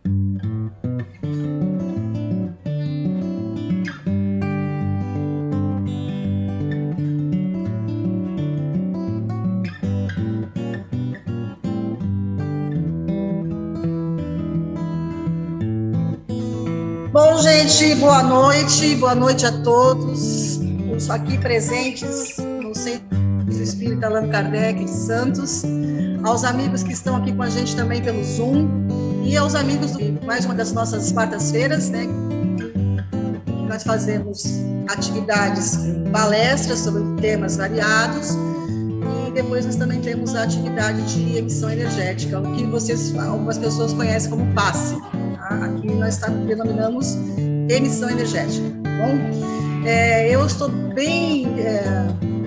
Bom, gente, boa noite a todos os aqui presentes no Centro Espírita Allan Kardec de Santos, aos amigos que estão aqui com a gente também pelo Zoom e aos amigos do mais uma das nossas quartas-feiras, né? Nós fazemos atividades, palestras sobre temas variados e depois nós também temos a atividade de emissão energética, o que algumas pessoas conhecem como passe. Aqui nós denominamos emissão energética, tá bom? Eu estou bem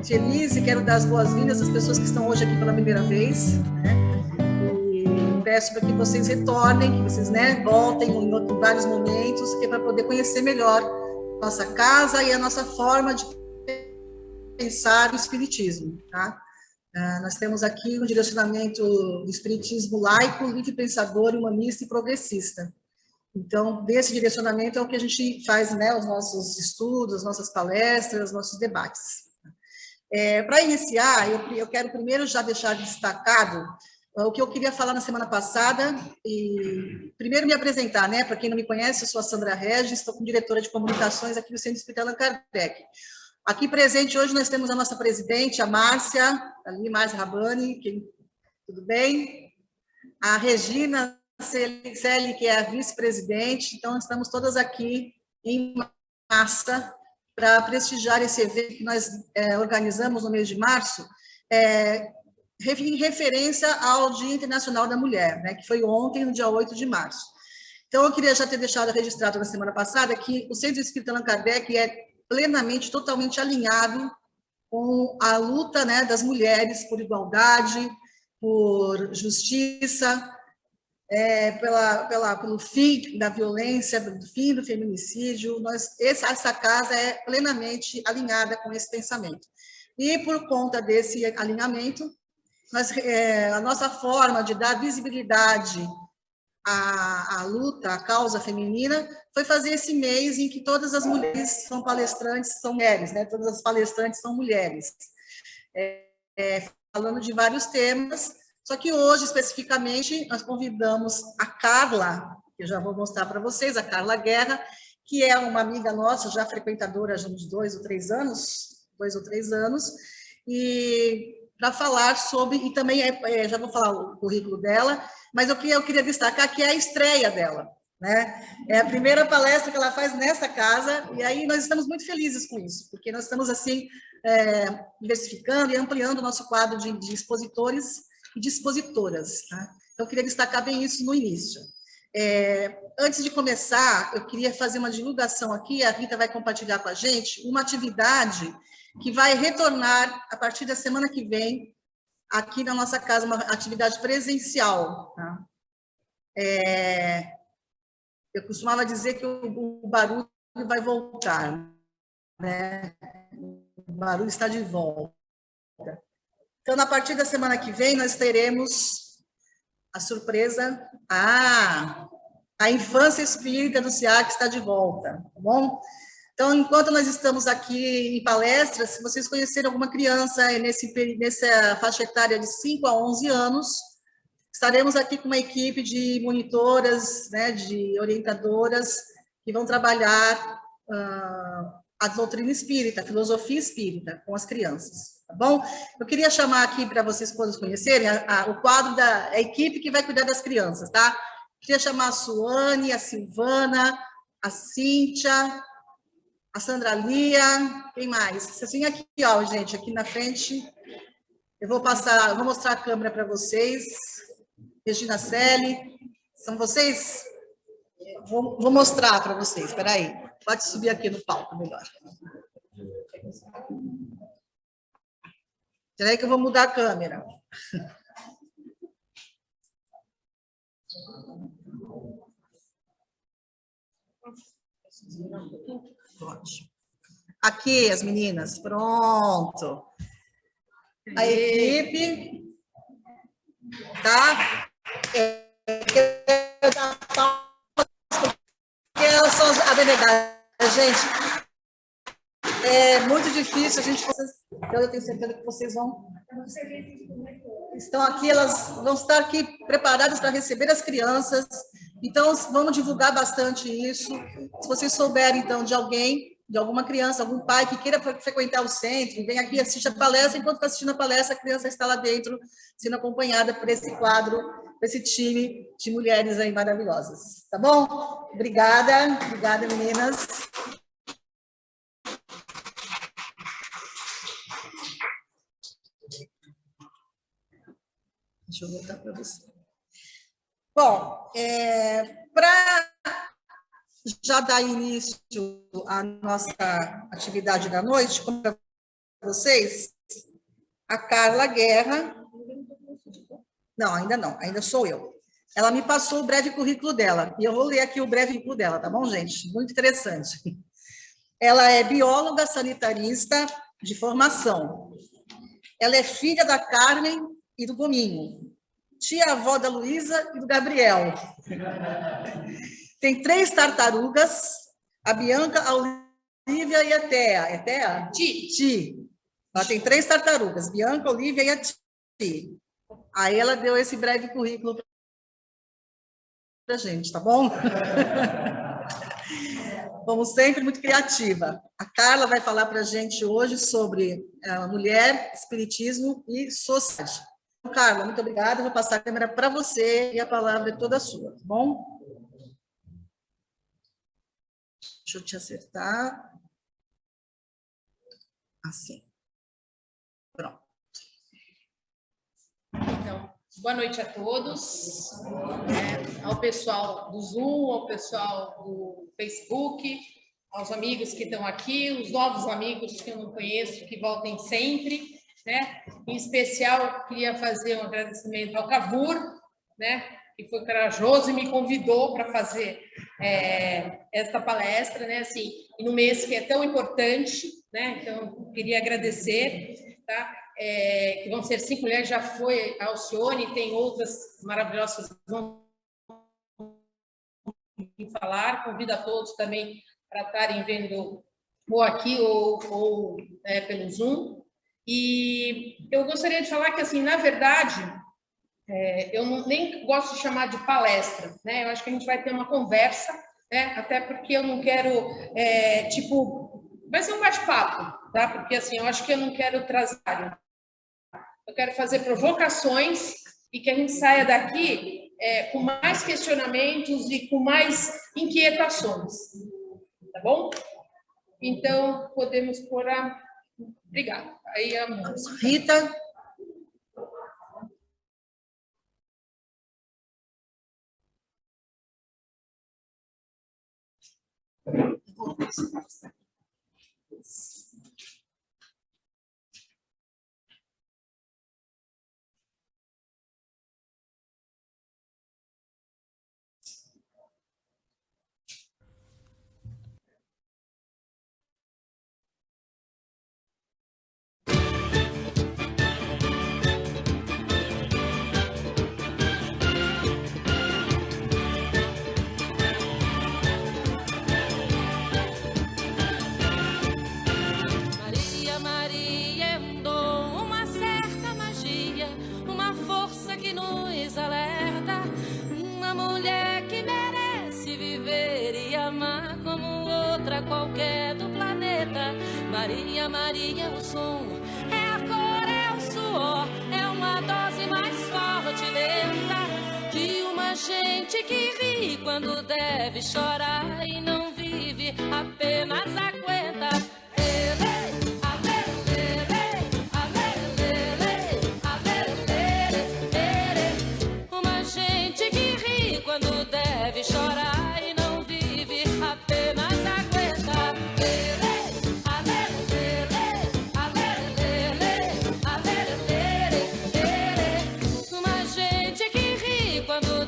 feliz e quero dar as boas-vindas às pessoas que estão hoje aqui pela primeira vez, né? E peço para que vocês retornem, que vocês, né, voltem em vários momentos, que é para poder conhecer melhor nossa casa e a nossa forma de pensar o espiritismo, tá? Nós temos aqui um direcionamento do espiritismo laico, livre pensador, humanista e progressista. Então, desse direcionamento é o que a gente faz, né, os nossos estudos, as nossas palestras, os nossos debates. Para iniciar, eu quero primeiro já deixar destacado o que eu queria falar na semana passada, e primeiro me apresentar, né, para quem não me conhece, eu sou a Sandra Regis, estou como diretora de comunicações aqui do Centro Espírita Allan Kardec. Aqui presente hoje nós temos a nossa presidente, a Márcia, ali, Márcia Rabani, tudo bem? A Regina Celi, que é a vice-presidente, então estamos todas aqui em massa para prestigiar esse evento que nós organizamos no mês de março, em referência ao Dia Internacional da Mulher, né, que foi ontem, no dia 8 de março. Então, eu queria já ter deixado registrado na semana passada que o Centro Espírita Allan Kardec é plenamente, totalmente alinhado com a luta, né, das mulheres por igualdade, por justiça, pelo fim da violência, pelo fim do feminicídio. Essa casa é plenamente alinhada com esse pensamento. E, por conta desse alinhamento, a nossa forma de dar visibilidade à luta, à causa feminina, foi fazer esse mês em que todas as mulheres são palestrantes, são mulheres, né? Todas as palestrantes são mulheres, falando de vários temas. Só que hoje, especificamente, nós convidamos a Carla, que eu já vou mostrar para vocês, a Carla Guerra, que é uma amiga nossa, já frequentadora há uns 2 ou 3 anos, e para falar sobre, e também, já vou falar o currículo dela, mas eu queria destacar que é a estreia dela, né? É a primeira palestra que ela faz nessa casa, e aí nós estamos muito felizes com isso, porque nós estamos, assim, diversificando e ampliando o nosso quadro de expositores e de expositoras, tá? Então, eu queria destacar bem isso no início. Antes de começar, eu queria fazer uma divulgação aqui, a Rita vai compartilhar com a gente, uma atividade que vai retornar a partir da semana que vem, aqui na nossa casa, uma atividade presencial, tá? Eu costumava dizer que o barulho vai voltar, né? O barulho está de volta. Então, a partir da semana que vem, nós teremos a surpresa, a infância espírita do SEAC está de volta, tá bom? Então, enquanto nós estamos aqui em palestras, se vocês conhecerem alguma criança nessa faixa etária de 5 a 11 anos, estaremos aqui com uma equipe de monitoras, né, de orientadoras, que vão trabalhar a doutrina espírita, a filosofia espírita com as crianças, tá bom? Eu queria chamar aqui para vocês todos conhecerem o quadro da equipe que vai cuidar das crianças, tá? Queria chamar a Suane, a Silvana, a Cíntia, a Sandra Lia, quem mais? Assim, aqui, ó, gente, aqui na frente, eu vou mostrar a câmera para vocês. Regina Celi, são vocês? Vou mostrar para vocês, espera aí. Pode subir aqui no palco, melhor. Espera aí que eu vou mudar a câmera. Ótimo. Aqui, as meninas, pronto. A equipe, tá? Quero dar verdade, gente, é muito difícil, eu tenho certeza que vocês estão aqui, elas vão estar aqui preparadas para receber as crianças, então vamos divulgar bastante isso. Se vocês souberem, então, de alguém, de alguma criança, algum pai que queira frequentar o centro, vem aqui assistir a palestra, enquanto está assistindo a palestra, a criança está lá dentro, sendo acompanhada por esse quadro, por esse time de mulheres aí maravilhosas. Tá bom? Obrigada, meninas. Deixa eu voltar para você. Bom, para já dar início à nossa atividade da noite, como para vocês, a Carla Guerra... Não, ainda sou eu. Ela me passou o breve currículo dela, e eu vou ler aqui o breve currículo dela, tá bom, gente? Muito interessante. Ela é bióloga sanitarista de formação. Ela é filha da Carmen e do Gominho, tia-avó da Luísa e do Gabriel. Tem 3 tartarugas, a Bianca, a Olivia e a Thea. É Thea? Ti. Ela tem 3 tartarugas, Bianca, a Olivia e a Ti. Aí ela deu esse breve currículo para a gente, tá bom? Como sempre, muito criativa. A Carla vai falar para a gente hoje sobre mulher, espiritismo e sociedade. Carla, muito obrigada. Vou passar a câmera para você e a palavra é toda sua, tá bom? Deixa eu te acertar. Assim. Pronto. Então, boa noite a todos, ao pessoal do Zoom, ao pessoal do Facebook, aos amigos que estão aqui, os novos amigos que eu não conheço, que voltem sempre, né? Em especial, queria fazer um agradecimento ao Cavour, né? Que foi corajoso e me convidou para fazer esta palestra, né? Assim, e no mês que é tão importante, né? Então, queria agradecer, tá? Que vão ser 5 mulheres, já foi a Alcione, tem outras maravilhosas que vão falar, convido a todos também para estarem vendo ou aqui ou pelo Zoom. E eu gostaria de falar que, assim, na verdade, eu nem gosto de chamar de palestra, né? Eu acho que a gente vai ter uma conversa, né? Até porque eu não quero, vai ser um bate-papo, tá? Porque, assim, eu acho que eu não quero trazer... Eu quero fazer provocações e que a gente saia daqui com mais questionamentos e com mais inquietações. Tá bom? Então, podemos pôr a... Obrigada. Aí a música. Rita. Qualquer do planeta. Maria, Maria, o som é a cor, é o suor, é uma dose mais forte e lenta de uma gente que ri quando deve chorar e não vive, apenas aguenta. Uma gente que ri quando deve chorar e não vive, apenas aguenta.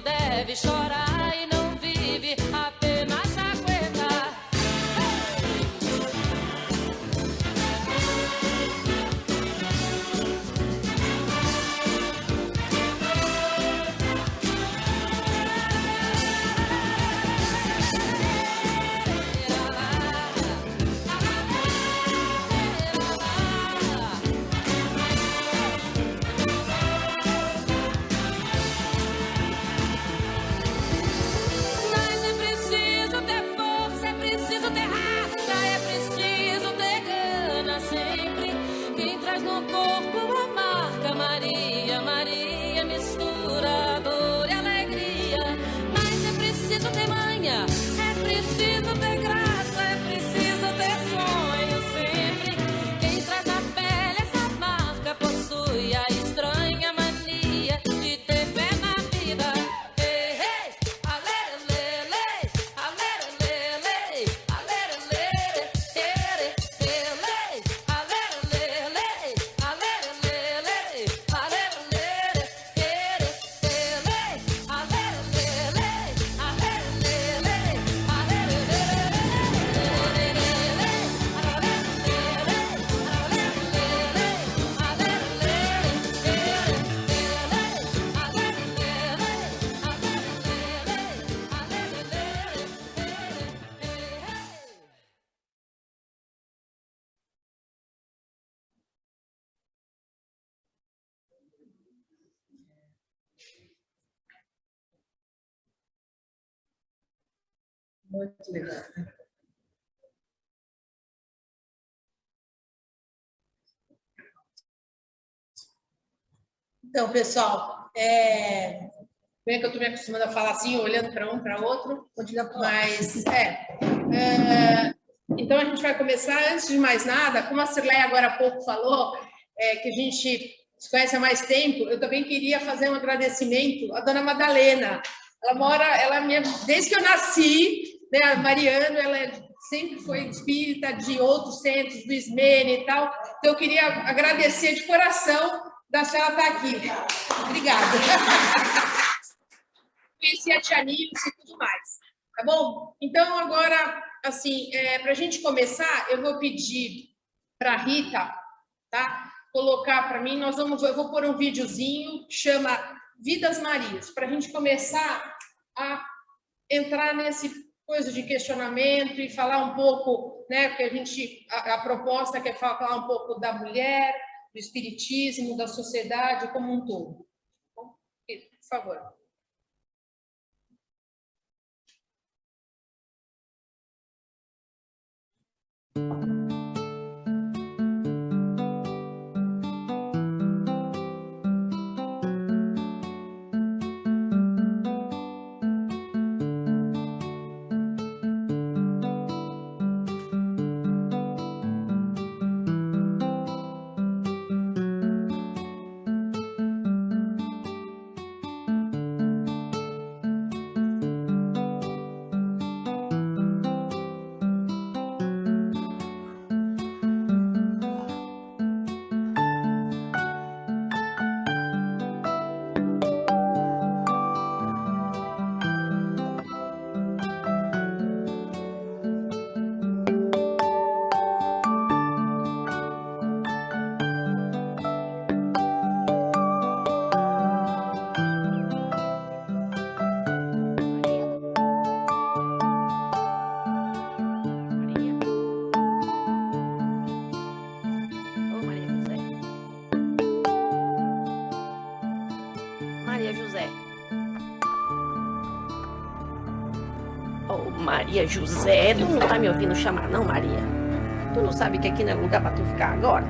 Deve chorar e não vive, apenas aguenta. Muito legal. Então, pessoal, bem que eu estou me acostumando a falar assim, olhando para um, para outro, mas então a gente vai começar. Antes de mais nada, como a Cirleia agora há pouco falou, que a gente se conhece há mais tempo, eu também queria fazer um agradecimento à dona Madalena. Desde que eu nasci, né, a Mariano, sempre foi espírita de outros centros, do Ismene e tal, então eu queria agradecer de coração da senhora estar aqui. Obrigada. Conheci a tia Nilce e tudo mais, tá bom? Então, agora, assim, para a gente começar, eu vou pedir para a Rita, tá? Colocar para mim, eu vou pôr um videozinho, chama Vidas Marias, para a gente começar a entrar nesse coisa de questionamento e falar um pouco, né, porque a proposta é falar um pouco da mulher, do espiritismo, da sociedade como um todo. Por favor. Maria José, tu não tá me ouvindo chamar não, Maria? Tu não sabe que aqui não é lugar pra tu ficar agora?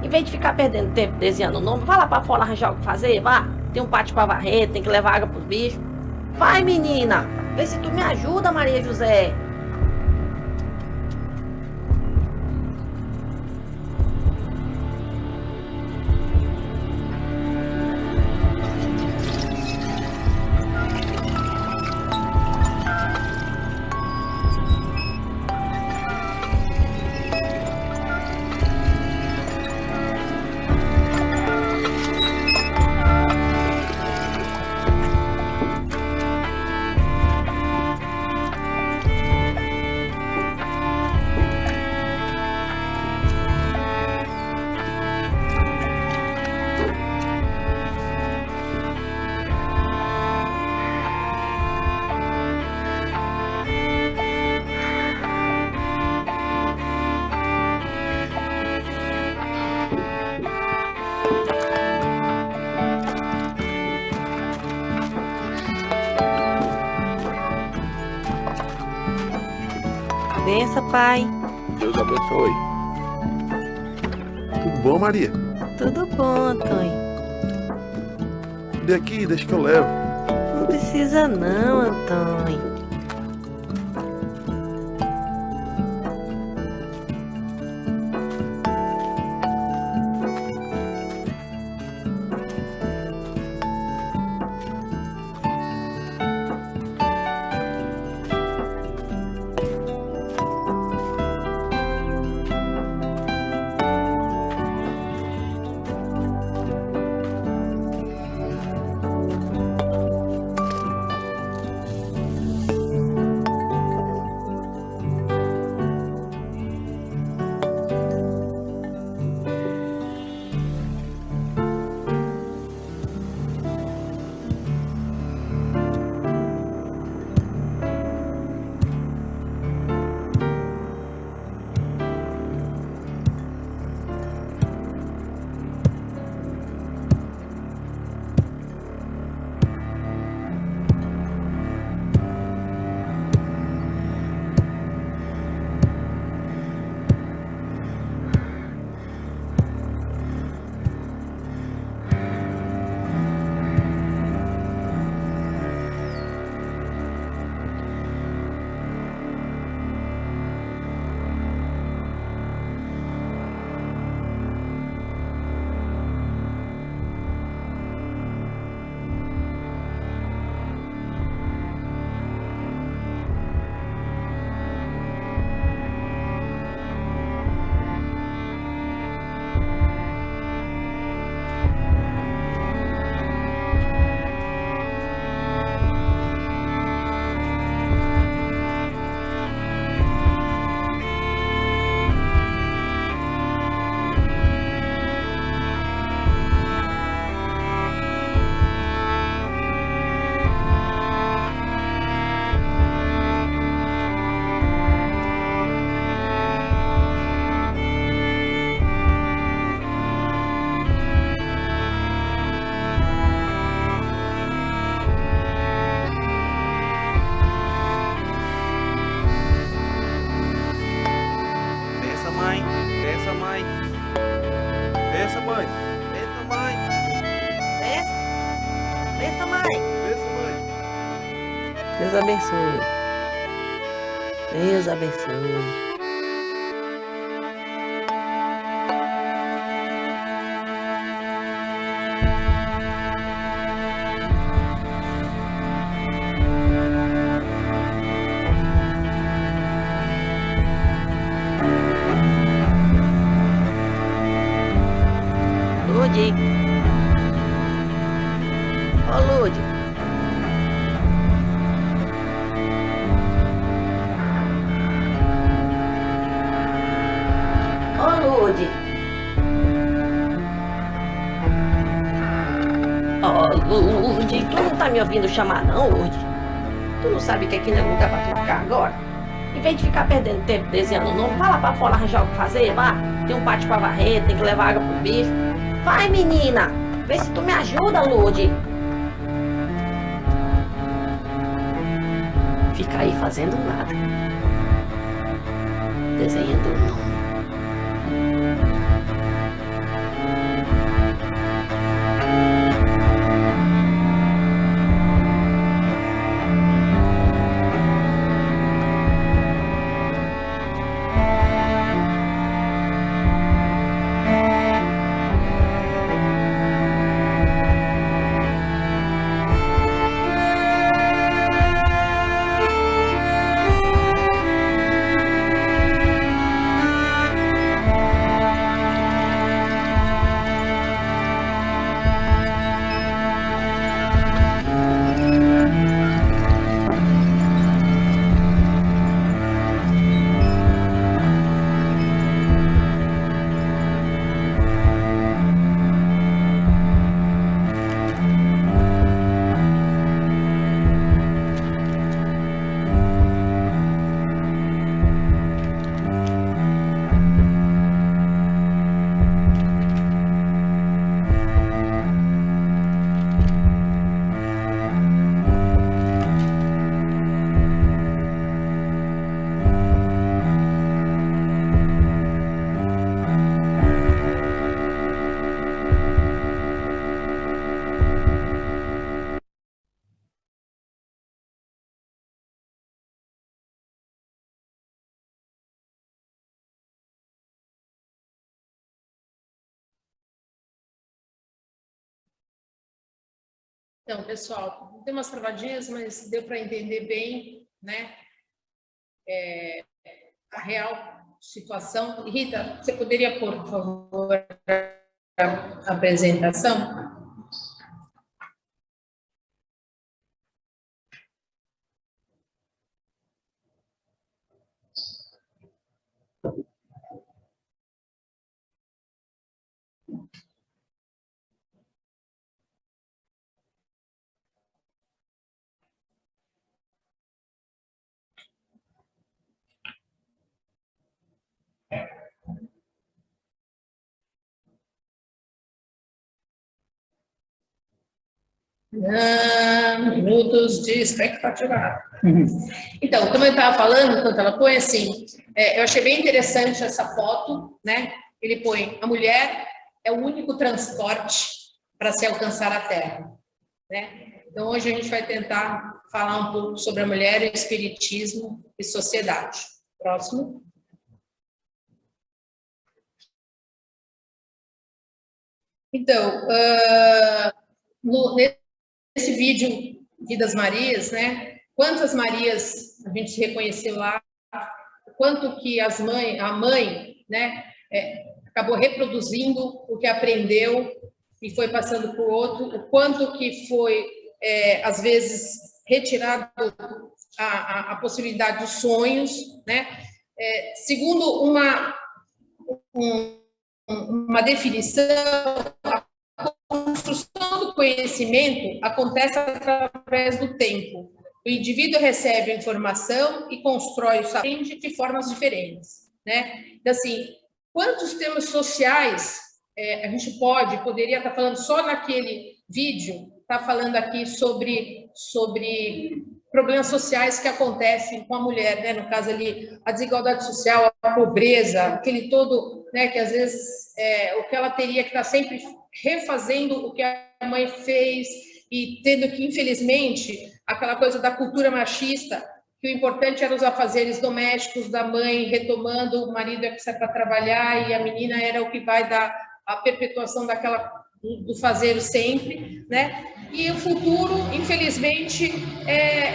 Em vez de ficar perdendo tempo desenhando o nome, vai lá pra fora arranjar o que fazer, vá. Tem um pátio pra varrer, tem que levar água pros bichos. Vai, menina, vê se tu me ajuda, Maria José. Benção, pai. Deus abençoe. Tudo bom, Maria? Tudo bom, Antônio. Dê aqui, deixa que eu levo. Não precisa não, Antônio. Deus abençoe. Deus abençoe. Lude. Ô, Lude. Ô, Lude. Ô, Lude, tu não tá me ouvindo chamar não, Lude? Tu não sabe que aqui não é lugar pra tu ficar agora? Em vez de ficar perdendo tempo desenhando o nome, vai lá pra fora arranjar o que fazer, vá. Tem um pátio pra varrer, tem que levar água pro bicho. Vai, menina! Vê se tu me ajuda, Lude. Fica aí fazendo nada. Desenhando o nome. Então, pessoal, tem umas travadinhas, mas deu para entender bem, né, a real situação. Rita, você poderia pôr, por favor, a apresentação? Minutos de expectativa. Então, como eu estava falando, enquanto ela põe assim, eu achei bem interessante essa foto, né? Ele põe: a mulher é o único transporte para se alcançar a Terra, né? Então, hoje a gente vai tentar falar um pouco sobre a mulher, espiritismo e sociedade. Próximo. Então, nesse vídeo Vidas Marias, né? Quantas Marias a gente se reconheceu lá? Quanto que a mãe, né? Acabou reproduzindo o que aprendeu e foi passando para o outro. O quanto que foi, às vezes, retirado a possibilidade dos sonhos, né? Segundo uma definição, a construção do conhecimento acontece através do tempo. O indivíduo recebe a informação e constrói o saber de formas diferentes, né? Então, assim, quantos temas sociais a gente poderia estar falando só naquele vídeo, está falando aqui sobre problemas sociais que acontecem com a mulher, né? No caso ali, a desigualdade social, a pobreza, aquele todo, né? Que às vezes o que ela teria que estar sempre refazendo o que a mãe fez, e tendo que, infelizmente, aquela coisa da cultura machista, que o importante era os afazeres domésticos da mãe, retomando, o marido é que sai para trabalhar e a menina era o que vai dar a perpetuação do fazer sempre, né? E o futuro, infelizmente,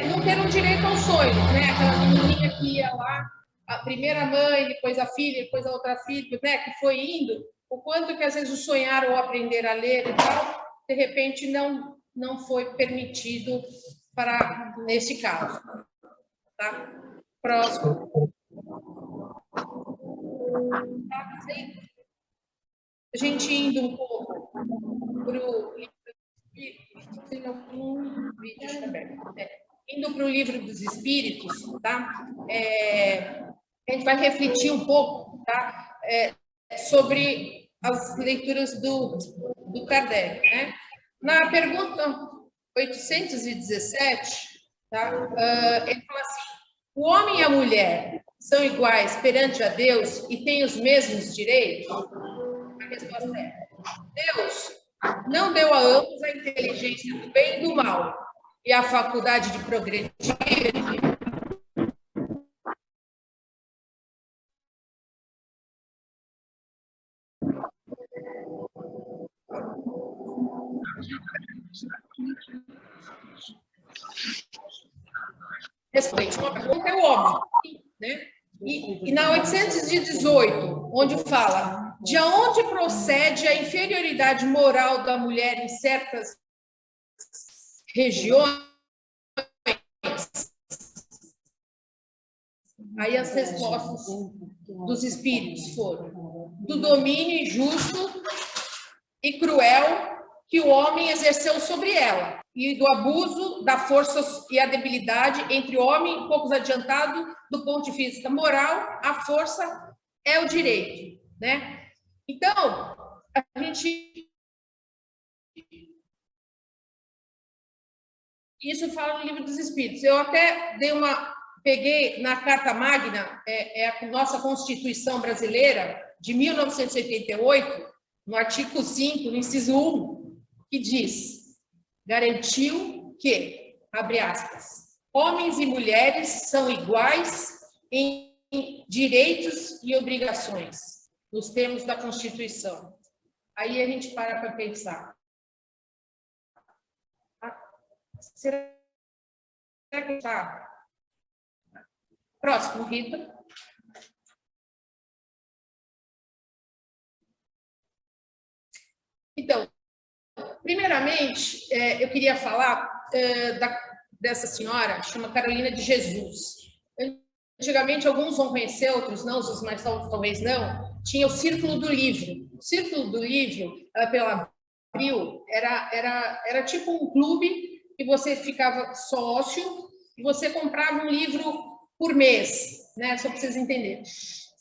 não ter um direito ao sonho, né? Aquela menininha que ia lá, a primeira mãe, depois a filha, depois a outra filha, né? Que foi indo, o quanto que às vezes o sonhar ou aprender a ler e tal, de repente não foi permitido nesse caso. Tá? Próximo. A gente indo um pouco para o livro dos Espíritos, tá? A gente vai refletir um pouco, tá? Sobre as leituras do Kardec, né? Na pergunta 817, tá? Ele fala assim: o homem e a mulher são iguais perante a Deus e têm os mesmos direitos? A resposta é: Deus não deu a ambos a inteligência do bem e do mal e a faculdade de progredir. Responde, uma pergunta é óbvio, né? E na 818, onde fala de onde procede a inferioridade moral da mulher em certas regiões, aí as respostas dos espíritos foram do domínio injusto e cruel que o homem exerceu sobre ela, e do abuso da força e a debilidade entre o homem pouco adiantado do ponto de vista moral, a força é o direito, né? Então, a gente... Isso fala no Livro dos Espíritos. Eu até peguei na Carta Magna, a nossa Constituição Brasileira, de 1988, no artigo 5, no inciso 1, que diz: garantiu que, abre aspas, homens e mulheres são iguais em direitos e obrigações, nos termos da Constituição. Aí a gente para pensar. Será que está? Próximo, Rita. Então, primeiramente, eu queria falar dessa senhora, chama Carolina de Jesus. Antigamente, alguns vão conhecer, outros não, os mais novos talvez não. Tinha o Círculo do Livro. O Círculo do Livro, pela Abril, era tipo um clube que você ficava sócio e você comprava um livro por mês, né? Só para vocês entenderem.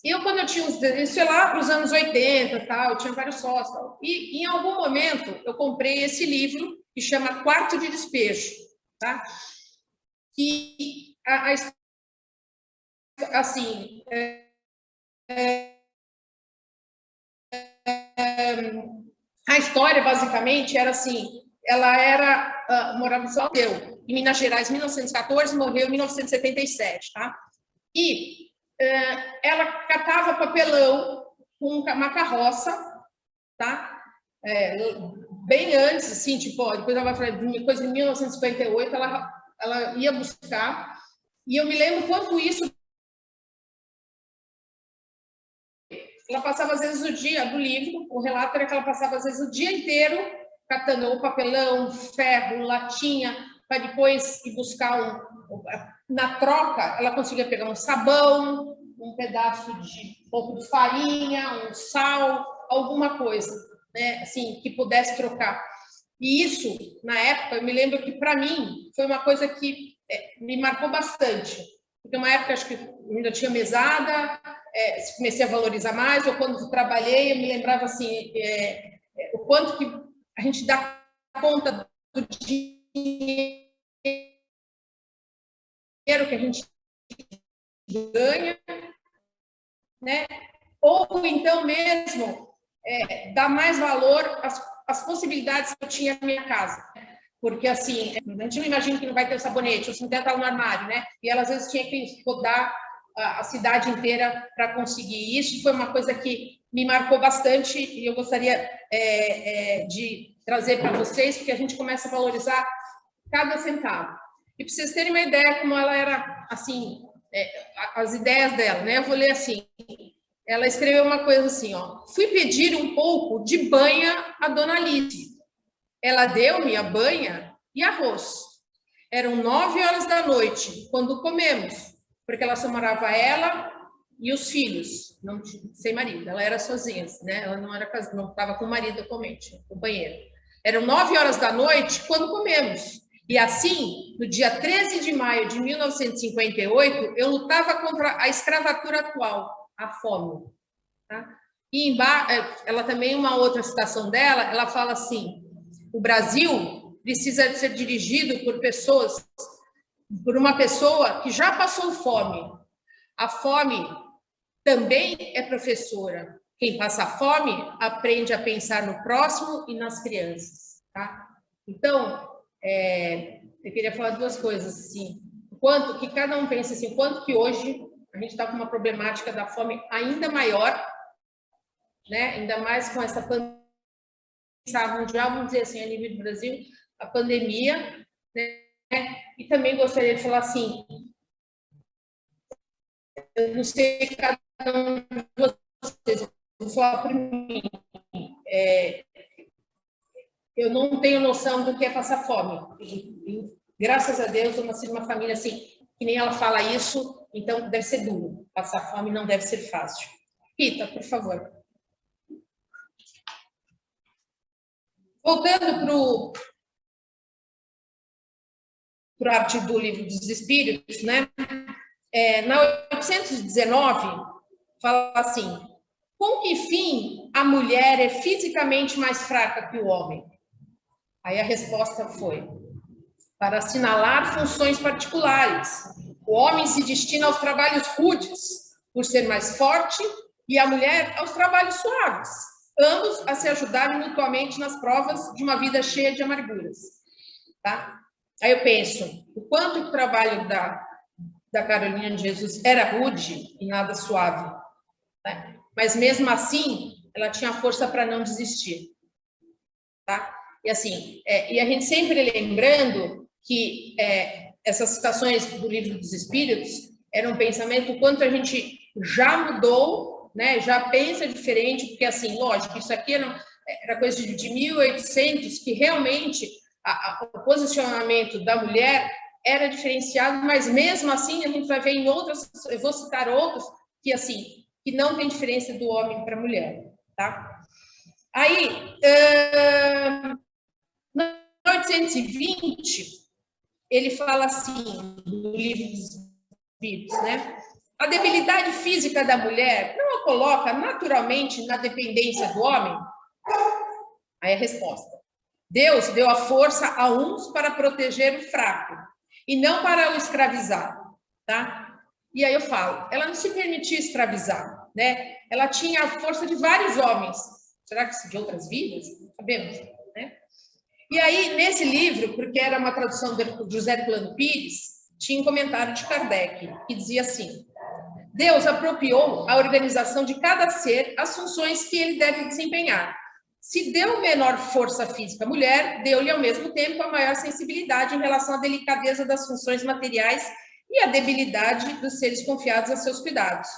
Eu, quando eu tinha isso foi lá para os anos 80, tal, eu tinha vários sócios, tal, e em algum momento eu comprei esse livro que chama Quarto de Despejo, tá? Que assim, a história basicamente era assim: ela morava em São Paulo, em Minas Gerais, em 1914, morreu em 1977, tá? E ela catava papelão com uma carroça, tá? Bem antes, assim, tipo, depois ela vai falar de coisa em 1958, ela ia buscar, e eu me lembro quanto isso. Ela passava, às vezes, o dia do livro, o relato era que ela passava, às vezes, o dia inteiro catando o papelão, ferro, latinha, para depois ir buscar na troca, ela conseguia pegar um sabão, um pedaço de pouco de farinha, um sal, alguma coisa, né, assim, que pudesse trocar. E isso, na época, eu me lembro que, para mim, foi uma coisa que me marcou bastante. Porque uma época, acho que ainda tinha mesada, comecei a valorizar mais, ou quando trabalhei, eu me lembrava, assim, o quanto que a gente dá conta do dinheiro que a gente ganha, né? Ou então mesmo dar mais valor às possibilidades que eu tinha na minha casa. porque assim, a gente não imagina que não vai ter o sabonete, o cemitério está no armário, né? E ela às vezes tinha que rodar a cidade inteira para conseguir isso. Foi uma coisa que me marcou bastante e eu gostaria de trazer para vocês, porque a gente começa a valorizar cada centavo. E para vocês terem uma ideia como ela era, assim, as ideias dela, né? Eu vou ler assim. Ela escreveu uma coisa assim, ó. Fui pedir um pouco de banha à dona Alice. Ela deu-me a banha e arroz. Eram 9 horas da noite, quando comemos, porque ela só morava ela e os filhos, não, sem marido. Ela era sozinha, né? Ela não era casada, não estava com o marido atualmente, companheiro. Eram 9 horas da noite, quando comemos. E assim, no dia 13 de maio de 1958, eu lutava contra a escravatura atual, a fome. Tá? E ela também, uma outra citação dela, ela fala assim, o Brasil precisa ser dirigido por uma pessoa que já passou fome. A fome também é professora. Quem passa fome aprende a pensar no próximo e nas crianças. Tá? Então, eu queria falar duas coisas, assim, quanto que cada um pensa assim, quanto que hoje a gente está com uma problemática da fome ainda maior, né? Ainda mais com essa pandemia mundial, vamos dizer assim, a nível do Brasil, a pandemia, né? E também gostaria de falar assim, eu não sei cada um de vocês, vou falar por mim, eu não tenho noção do que é passar fome. E, graças a Deus, eu nasci numa família assim, que nem ela fala isso, então deve ser duro. Passar fome não deve ser fácil. Rita, por favor. Voltando para a arte do Livro dos Espíritos, né? Na 819, fala assim, com que fim a mulher é fisicamente mais fraca que o homem? Aí a resposta foi, para assinalar funções particulares. O homem se destina aos trabalhos rudes, por ser mais forte, e a mulher aos trabalhos suaves, ambos a se ajudarem mutuamente nas provas de uma vida cheia de amarguras. Tá? Aí eu penso, o quanto o trabalho da Carolina de Jesus era rude e nada suave. Né? Mas mesmo assim, ela tinha força para não desistir. Tá? E assim, e a gente sempre lembrando que essas citações do Livro dos Espíritos eram um pensamento o quanto a gente já mudou, né? Já pensa diferente, porque assim, lógico, isso aqui era coisa de 1800, que realmente o posicionamento da mulher era diferenciado, mas mesmo assim a gente vai ver em outras, eu vou citar outros, que assim, que não tem diferença do homem para a mulher, tá? Aí, no 820, ele fala assim, no Livro dos Espíritos, né? A debilidade física da mulher não a coloca naturalmente na dependência do homem? Aí a resposta. Deus deu a força a uns para proteger o fraco, e não para o escravizar, tá? E aí eu falo, ela não se permitia escravizar, né? Ela tinha a força de vários homens. Será que de outras vidas? Sabemos, né? E aí, nesse livro, porque era uma tradução de José Herculano Pires, tinha um comentário de Kardec, que dizia assim, Deus apropriou a organização de cada ser as funções que ele deve desempenhar. Se deu menor força física à mulher, deu-lhe ao mesmo tempo a maior sensibilidade em relação à delicadeza das funções materiais e à debilidade dos seres confiados a seus cuidados.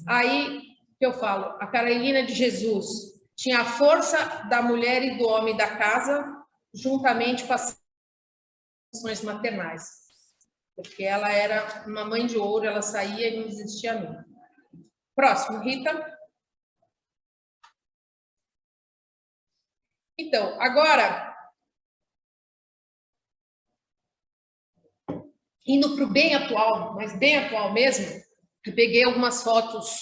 Aí que eu falo, a Carolina de Jesus tinha a força da mulher e do homem da casa, juntamente com as funções maternais. Porque ela era uma mãe de ouro, ela saía e não existia nunca. Próximo, Rita. Então, agora, indo para o bem atual, mas bem atual mesmo, eu peguei algumas fotos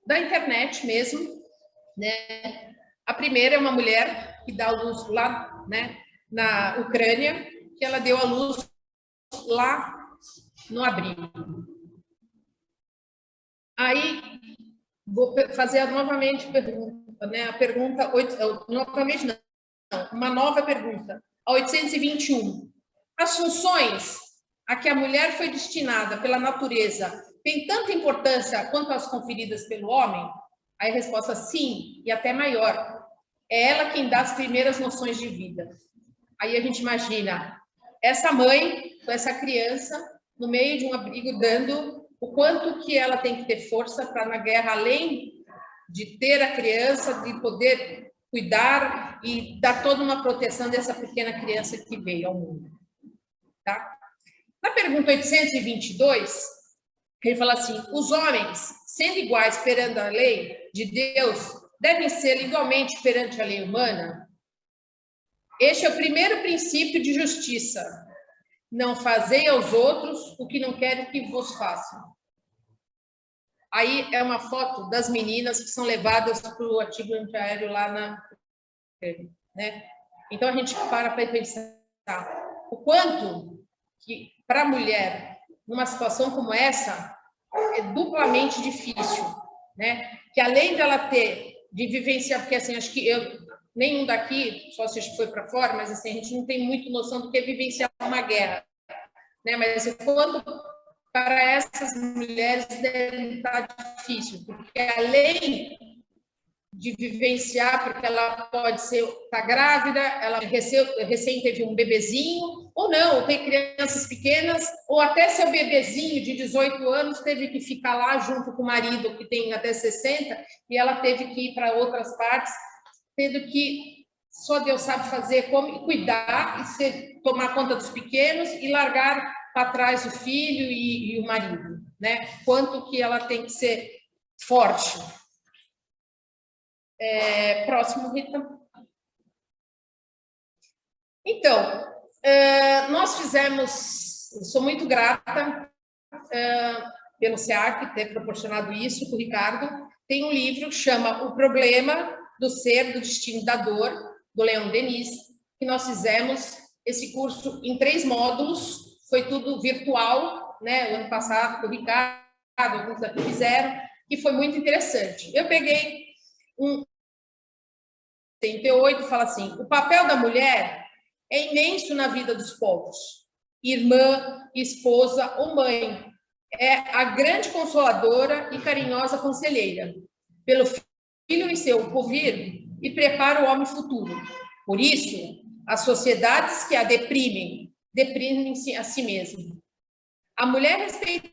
da internet mesmo, né? A primeira é uma mulher que dá a luz lá, né, na Ucrânia, que ela deu a luz lá no abrigo. Aí, vou fazer novamente a pergunta, né? A pergunta 8, novamente uma nova pergunta, a 821. As funções a que a mulher foi destinada pela natureza têm tanta importância quanto as conferidas pelo homem? Aí a resposta sim, e até maior. É ela quem dá as primeiras noções de vida. Aí a gente imagina essa mãe com essa criança no meio de um abrigo, dando o quanto que ela tem que ter força para na guerra, além de ter a criança, de poder cuidar e dar toda uma proteção dessa pequena criança que veio ao mundo. Tá? Na pergunta 822, ele fala assim: os homens, sendo iguais perante a lei de Deus, devem ser igualmente perante a lei humana? Este é o primeiro princípio de justiça. Não fazei aos outros o que não querem que vos façam. Aí é uma foto das meninas que são levadas para o artigo antiaéreo lá na... né? Então, a gente para pensar o quanto que, para a mulher, numa situação como essa, é duplamente difícil, né? Que além dela ter, de vivenciar, porque assim, acho que nenhum daqui, só se a gente foi para fora, mas assim, a gente não tem muito noção do que é vivenciar uma guerra, né? Mas assim, quando para essas mulheres deve estar difícil, porque além de vivenciar, porque ela pode estar grávida, ela recém teve um bebezinho, ou não, ou tem crianças pequenas, ou até seu bebezinho de 18 anos teve que ficar lá junto com o marido, que tem até 60, e ela teve que ir para outras partes, tendo que só Deus sabe fazer, como cuidar e tomar conta dos pequenos e largar para trás o filho e o marido, né? Quanto que ela tem que ser forte. Próximo, Rita. Então, nós fizemos, sou muito grata pelo SEAC ter proporcionado isso para o Ricardo. Tem um livro que chama O Problema do Ser, do Destino da Dor, do Leon Denis, que nós fizemos esse curso em 3 módulos, foi tudo virtual, né? O ano passado, com o Ricardo, alguns aqui fizeram, e foi muito interessante. Eu peguei um 38, fala assim: o papel da mulher é imenso na vida dos povos. Irmã, esposa ou mãe. É a grande consoladora e carinhosa conselheira. Pelo filho em seu porvir e prepara o homem futuro. Por isso, as sociedades que a deprimem-se a si mesmas. A mulher respeita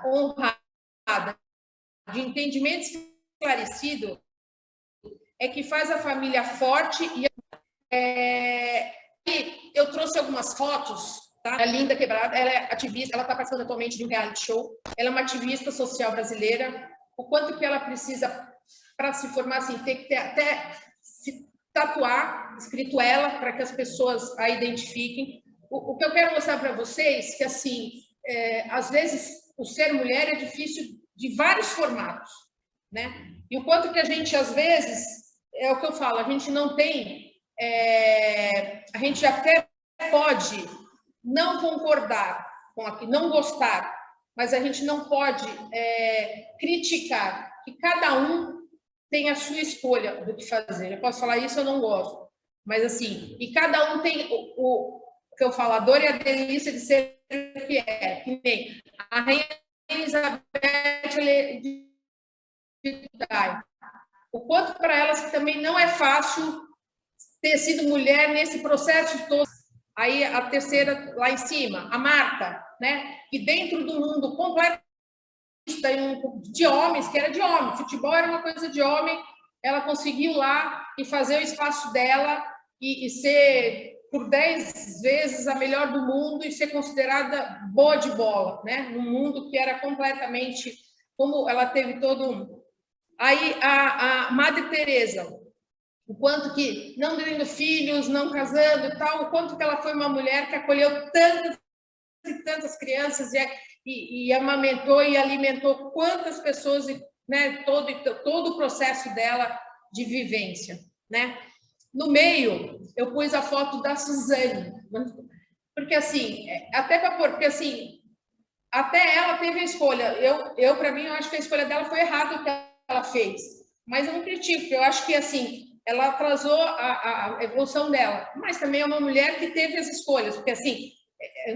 honrada, de entendimento esclarecido, é que faz a família forte. E eu trouxe algumas fotos, tá? A Linda Quebrada, ela é ativista, ela está participando atualmente de um reality show, ela é uma ativista social brasileira. O quanto que ela precisa para se formar, assim, ter que ter, até se tatuar, escrito ela, para que as pessoas a identifiquem. O que eu quero mostrar para vocês, que assim, às vezes o ser mulher é difícil de vários formatos, né? E o quanto que a gente, às vezes, é o que eu falo, a gente não tem, a gente até pode não concordar com aquilo, não gostar, mas a gente não pode criticar, que cada um tem a sua escolha do que fazer. Eu posso falar isso, eu não gosto, mas assim, e cada um tem o que eu falo, a dor e a delícia de ser o que é, que nem a Rainha Elizabeth de Dai. O quanto para elas também não é fácil ter sido mulher nesse processo todo. Aí a terceira lá em cima, a Marta, né? Que dentro do mundo completo de homens, que era de homem, futebol era uma coisa de homem, ela conseguiu lá e fazer o espaço dela e ser por 10 vezes a melhor do mundo e ser considerada boa de bola, né? Num mundo que era completamente, como ela teve todo um... Aí a Madre Teresa, o quanto que, não tendo filhos, não casando e tal, o quanto que ela foi uma mulher que acolheu tantas e tantas crianças e amamentou e alimentou quantas pessoas, né? Todo o processo dela de vivência, né? No meio, eu pus a foto da Suzane, porque assim, até para pôr, porque assim, até ela teve a escolha. Para mim, eu acho que a escolha dela foi errada o que ela fez. Mas eu não critico, porque eu acho que, assim, ela atrasou a evolução dela. Mas também é uma mulher que teve as escolhas, porque, assim,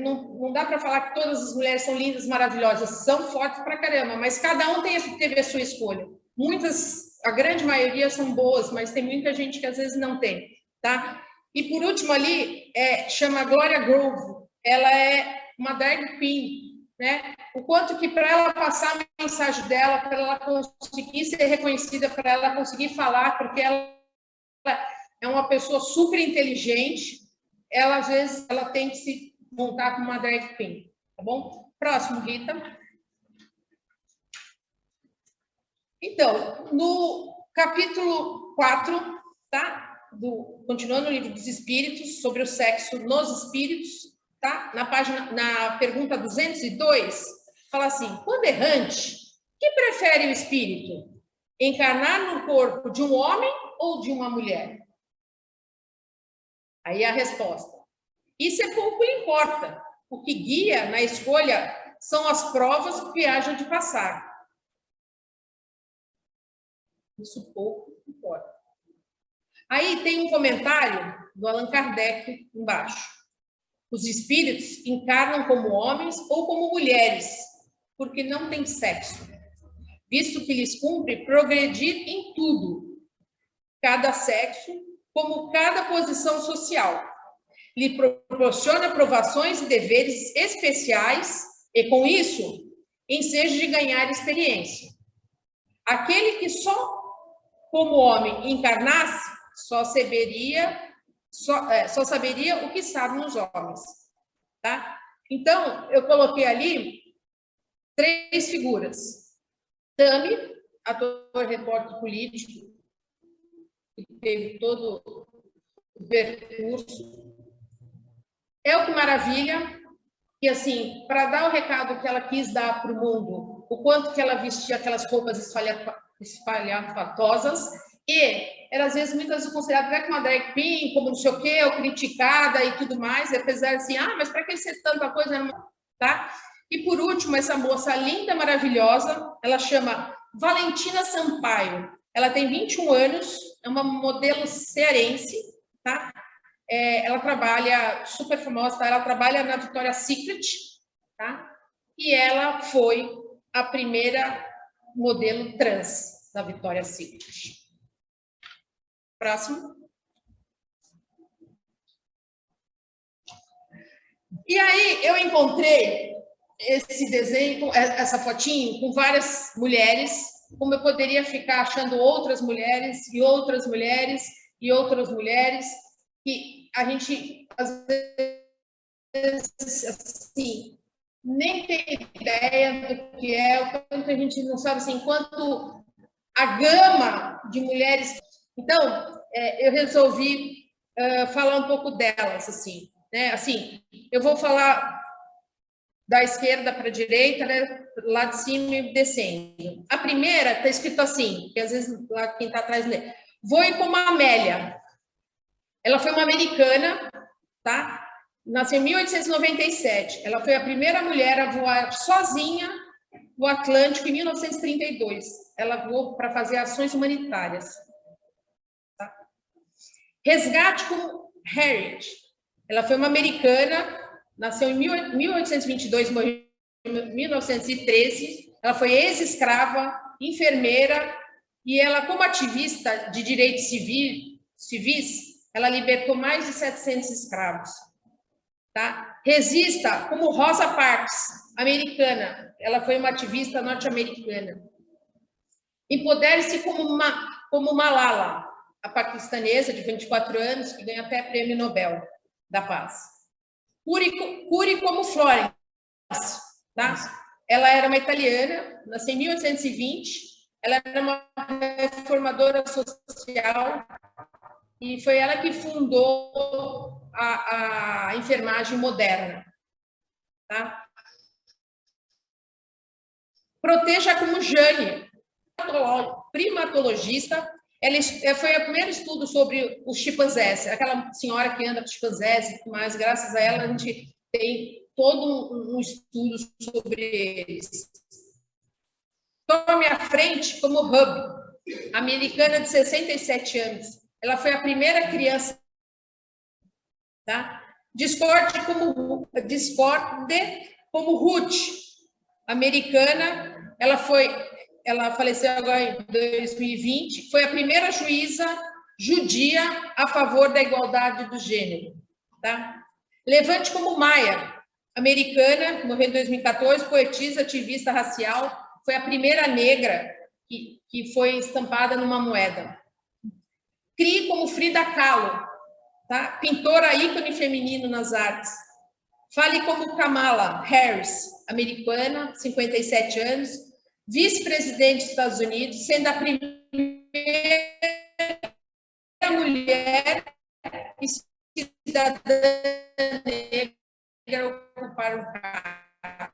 não dá para falar que todas as mulheres são lindas, maravilhosas, são fortes pra caramba, mas cada um teve a sua escolha. Muitas, a grande maioria são boas, mas tem muita gente que às vezes não tem, tá? E por último ali, chama Gloria Groove. Ela é uma drag queen, né? O quanto que para ela passar a mensagem dela, para ela conseguir ser reconhecida, para ela conseguir falar, porque ela é uma pessoa super inteligente, ela às vezes ela tem que se montar como uma drag queen, tá bom? Próximo, Rita. Então, no capítulo 4, tá? Continuando o livro dos Espíritos, sobre o sexo nos espíritos, tá? Na pergunta 202, fala assim: quando errante, que prefere o espírito? Encarnar no corpo de um homem ou de uma mulher? Aí a resposta: isso é pouco lhe importa. O que guia na escolha são as provas que haja de passar. Isso pouco importa. Aí tem um comentário do Allan Kardec embaixo. Os espíritos encarnam como homens ou como mulheres, porque não têm sexo, visto que lhes cumpre progredir em tudo, cada sexo, como cada posição social. Lhe proporciona provações e deveres especiais e, com isso, ensejo de ganhar experiência. Aquele que só como homem encarnasse, só saberia o que sabe nos homens, tá? Então, eu coloquei ali 3 figuras. Tami, ator, repórter político, que teve todo o percurso. Elke Maravilha, que, assim, para dar o recado que ela quis dar para o mundo, o quanto que ela vestia aquelas roupas espalhafatosas, e era, às vezes, muitas vezes considerada como uma drag queen, como não sei o quê, ou criticada e tudo mais, e apesar de assim, mas para que ser tanta coisa, tá? E, por último, essa moça linda, maravilhosa, ela chama Valentina Sampaio. Ela tem 21 anos, é uma modelo cearense, tá? Ela trabalha, super famosa, ela trabalha na Victoria's Secret, tá? E ela foi a primeira modelo trans da Victoria's Secret. Próximo. E aí eu encontrei esse desenho, essa fotinho, com várias mulheres, como eu poderia ficar achando outras mulheres, e outras mulheres, e outras mulheres, que a gente, às vezes, assim, nem tem ideia do que é, o quanto a gente não sabe, assim, quanto a gama de mulheres. Então, eu resolvi falar um pouco delas, assim, né? Assim, eu vou falar da esquerda para a direita, né? Lá de cima e descendo. A primeira está escrito assim, que às vezes lá quem está atrás lê: voe como a Amélia. Ela foi uma americana, tá? Nasceu em 1897. Ela foi a primeira mulher a voar sozinha no Atlântico em 1932. Ela voou para fazer ações humanitárias. Tá? Resgate com Harriet. Ela foi uma americana, nasceu em 1822, morreu em 1913. Ela foi ex-escrava, enfermeira, e ela, como ativista de direitos civis, ela libertou mais de 700 escravos. Tá? Resista, como Rosa Parks, americana. Ela foi uma ativista norte-americana. Empodere-se como Malala, a paquistanesa de 24 anos, que ganha até prêmio Nobel da Paz. Cure como Florence. Tá? Ela era uma italiana, nasceu em 1820. Ela era uma reformadora social e foi ela que fundou a enfermagem moderna. Tá? Proteja como Jane, primatologista. Ela foi o primeiro estudo sobre os chimpanzés, aquela senhora que anda com chimpanzés e tudo mais. Graças a ela, a gente tem todo um estudo sobre eles. Estou à minha frente como Hub, americana de 67 anos. Ela foi a primeira criança, tá? Discorde como Ruth, americana. Ela faleceu agora em 2020. Foi a primeira juíza judia a favor da igualdade do gênero, tá? Levante como Maia, americana, morreu em 2014, poetisa, ativista racial, foi a primeira negra que foi estampada numa moeda. Crie como Frida Kahlo, tá? Pintora ícone feminino nas artes. Fale como Kamala Harris, americana, 57 anos, vice-presidente dos Estados Unidos, sendo a primeira mulher e cidadã negra a ocupar um cargo.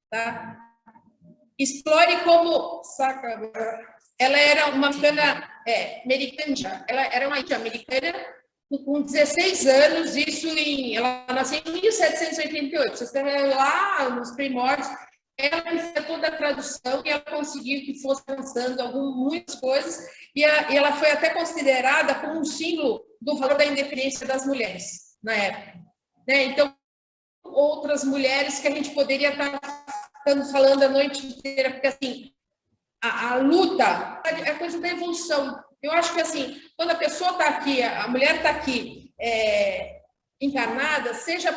Tá? Explore como... Ela era uma americana, ela era uma americana com 16 anos, ela nasceu em 1788, vocês estão lá nos primórdios, ela fez toda a tradução e ela conseguiu que fosse avançando muitas coisas, e ela foi até considerada como um símbolo do valor da independência das mulheres, na época. Né? Então, outras mulheres que a gente poderia estar falando a noite inteira, porque assim, a luta é coisa da evolução. Eu acho que assim, quando a pessoa está aqui, a mulher está aqui encarnada, seja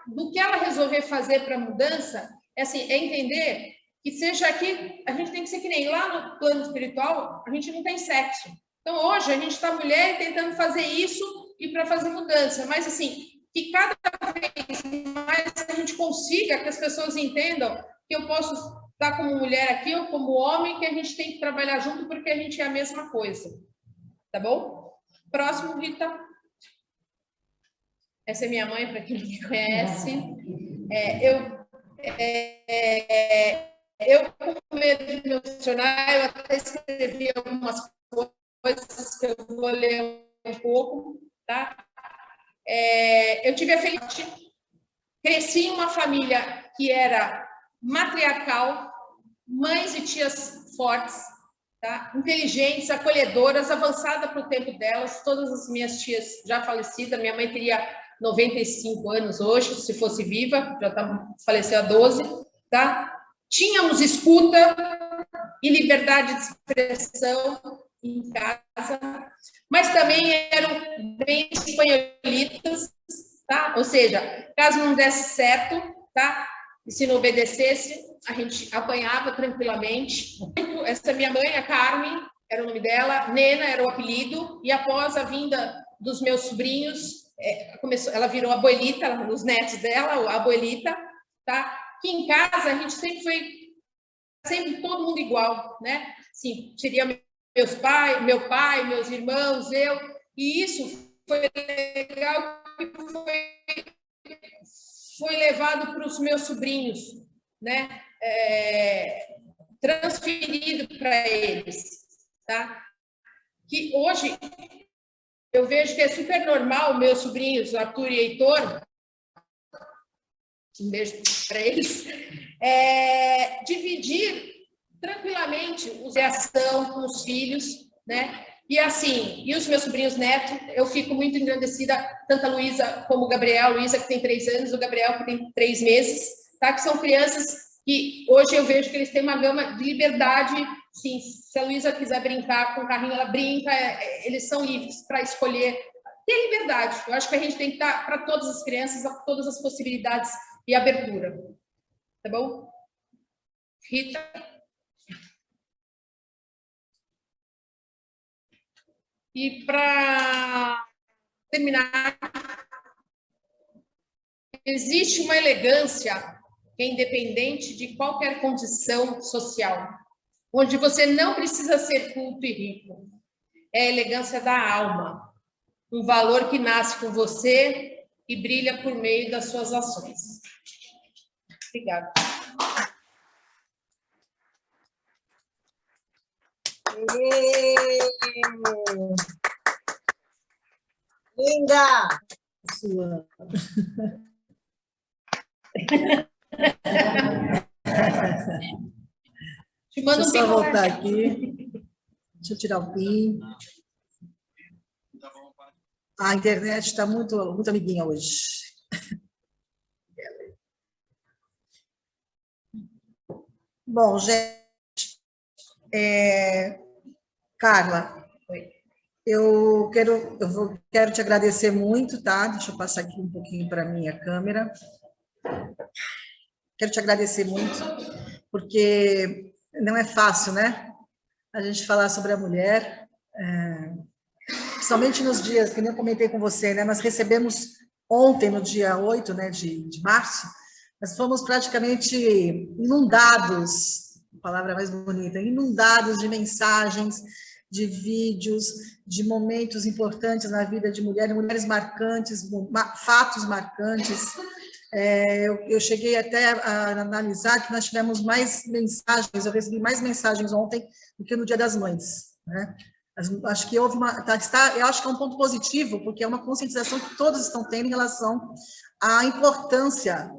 do que ela resolver fazer para a mudança, é entender que seja aqui, a gente tem que ser que nem lá no plano espiritual, a gente não tem sexo. Então, hoje, a gente está mulher tentando fazer isso e para fazer mudança, mas assim, que cada vez mais a gente consiga que as pessoas entendam que eu posso estar como mulher aqui ou como homem, que a gente tem que trabalhar junto porque a gente é a mesma coisa. Tá bom? Próximo, Rita. Essa é minha mãe, para quem não me conhece. Eu, com medo de me emocionar, eu até escrevi algumas coisas que eu vou ler um pouco, tá? Eu tive a felicidade, cresci em uma família que era matriarcal, mães e tias fortes, tá? Inteligentes, acolhedoras, avançadas para o tempo delas, todas as minhas tias já falecidas, minha mãe teria 95 anos hoje, se fosse viva, faleceu há 12, tá? Tínhamos escuta e liberdade de expressão em casa, mas também eram bem espanholitas, tá? Ou seja, caso não desse certo, tá? E se não obedecesse, a gente apanhava tranquilamente. Essa minha mãe, a Carmen, era o nome dela, Nena era o apelido, e após a vinda dos meus sobrinhos, ela virou abuelita, os netos dela, a abuelita, tá? Que em casa a gente sempre foi todo mundo igual, né? Sim, seria meu pai, meus irmãos, eu, e isso foi legal, foi levado para os meus sobrinhos, né? Transferido para eles, tá? Que hoje eu vejo que é super normal meus sobrinhos, Arthur e Heitor, um beijo para eles, dividir tranquilamente a ação com os filhos, né? E assim, e os meus sobrinhos netos, eu fico muito engrandecida, tanto a Luísa como o Gabriel, Luísa que tem 3 anos, o Gabriel que tem 3 meses, tá? Que são crianças que hoje eu vejo que eles têm uma gama de liberdade, sim, se a Luísa quiser brincar com o carrinho, ela brinca, eles são livres para escolher, ter liberdade. Eu acho que a gente tem que dar para todas as crianças todas as possibilidades e abertura. Tá bom? Rita? E para terminar, existe uma elegância que é independente de qualquer condição social, onde você não precisa ser culto e rico. É a elegância da alma, um valor que nasce com você e brilha por meio das suas ações. Obrigada. Linda! Sua. Te mando Deixa eu um só pico voltar aqui. Deixa eu tirar o PIN. A internet está muito, muito amiguinha hoje. Bom, gente, Carla, quero te agradecer muito, tá? Deixa eu passar aqui um pouquinho para a minha câmera. Quero te agradecer muito, porque não é fácil, né? A gente falar sobre a mulher, principalmente nos dias, que nem eu comentei com você, né? Nós recebemos ontem, no dia 8, né, de março, nós fomos praticamente inundados, a palavra mais bonita, inundados de mensagens, de vídeos, de momentos importantes na vida de mulheres marcantes, fatos marcantes. Eu cheguei até a analisar que nós tivemos mais mensagens, eu recebi mais mensagens ontem do que no Dia das Mães, né? Acho que houve eu acho que é um ponto positivo, porque é uma conscientização que todos estão tendo em relação à importância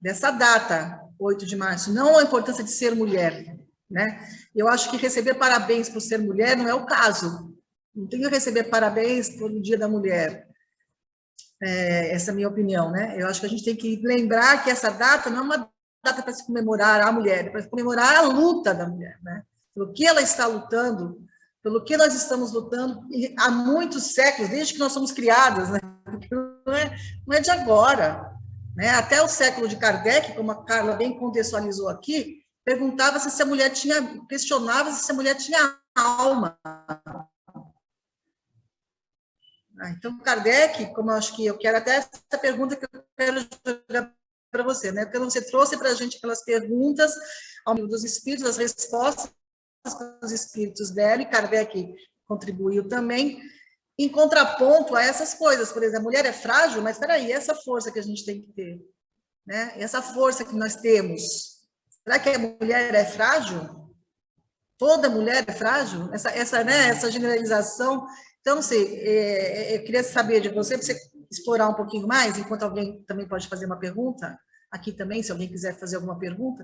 dessa data, 8 de março, não a importância de ser mulher, né? Eu acho que receber parabéns por ser mulher não é o caso. Não tem que receber parabéns pelo Dia da Mulher. Essa é a minha opinião, né? Eu acho que a gente tem que lembrar que essa data não é uma data para se comemorar a mulher, é para comemorar a luta da mulher, né? Pelo que ela está lutando, pelo que nós estamos lutando há muitos séculos, desde que nós somos criadas, né? Não é de agora, né? Até o século de Kardec, como a Carla bem contextualizou aqui, perguntava-se se a mulher questionava-se se a mulher tinha alma. Então, Kardec, como eu acho que eu quero até essa pergunta que eu quero jogar para você, né? Porque você trouxe para a gente aquelas perguntas dos espíritos, as respostas dos espíritos dela, e Kardec contribuiu também, em contraponto a essas coisas. Por exemplo, a mulher é frágil, mas espera aí, essa força que a gente tem que ter, né? Essa força que nós temos, será que a mulher é frágil? Toda mulher é frágil? Essa generalização. Então, não sei, eu queria saber de você, para você explorar um pouquinho mais, enquanto alguém também pode fazer uma pergunta, aqui também, se alguém quiser fazer alguma pergunta,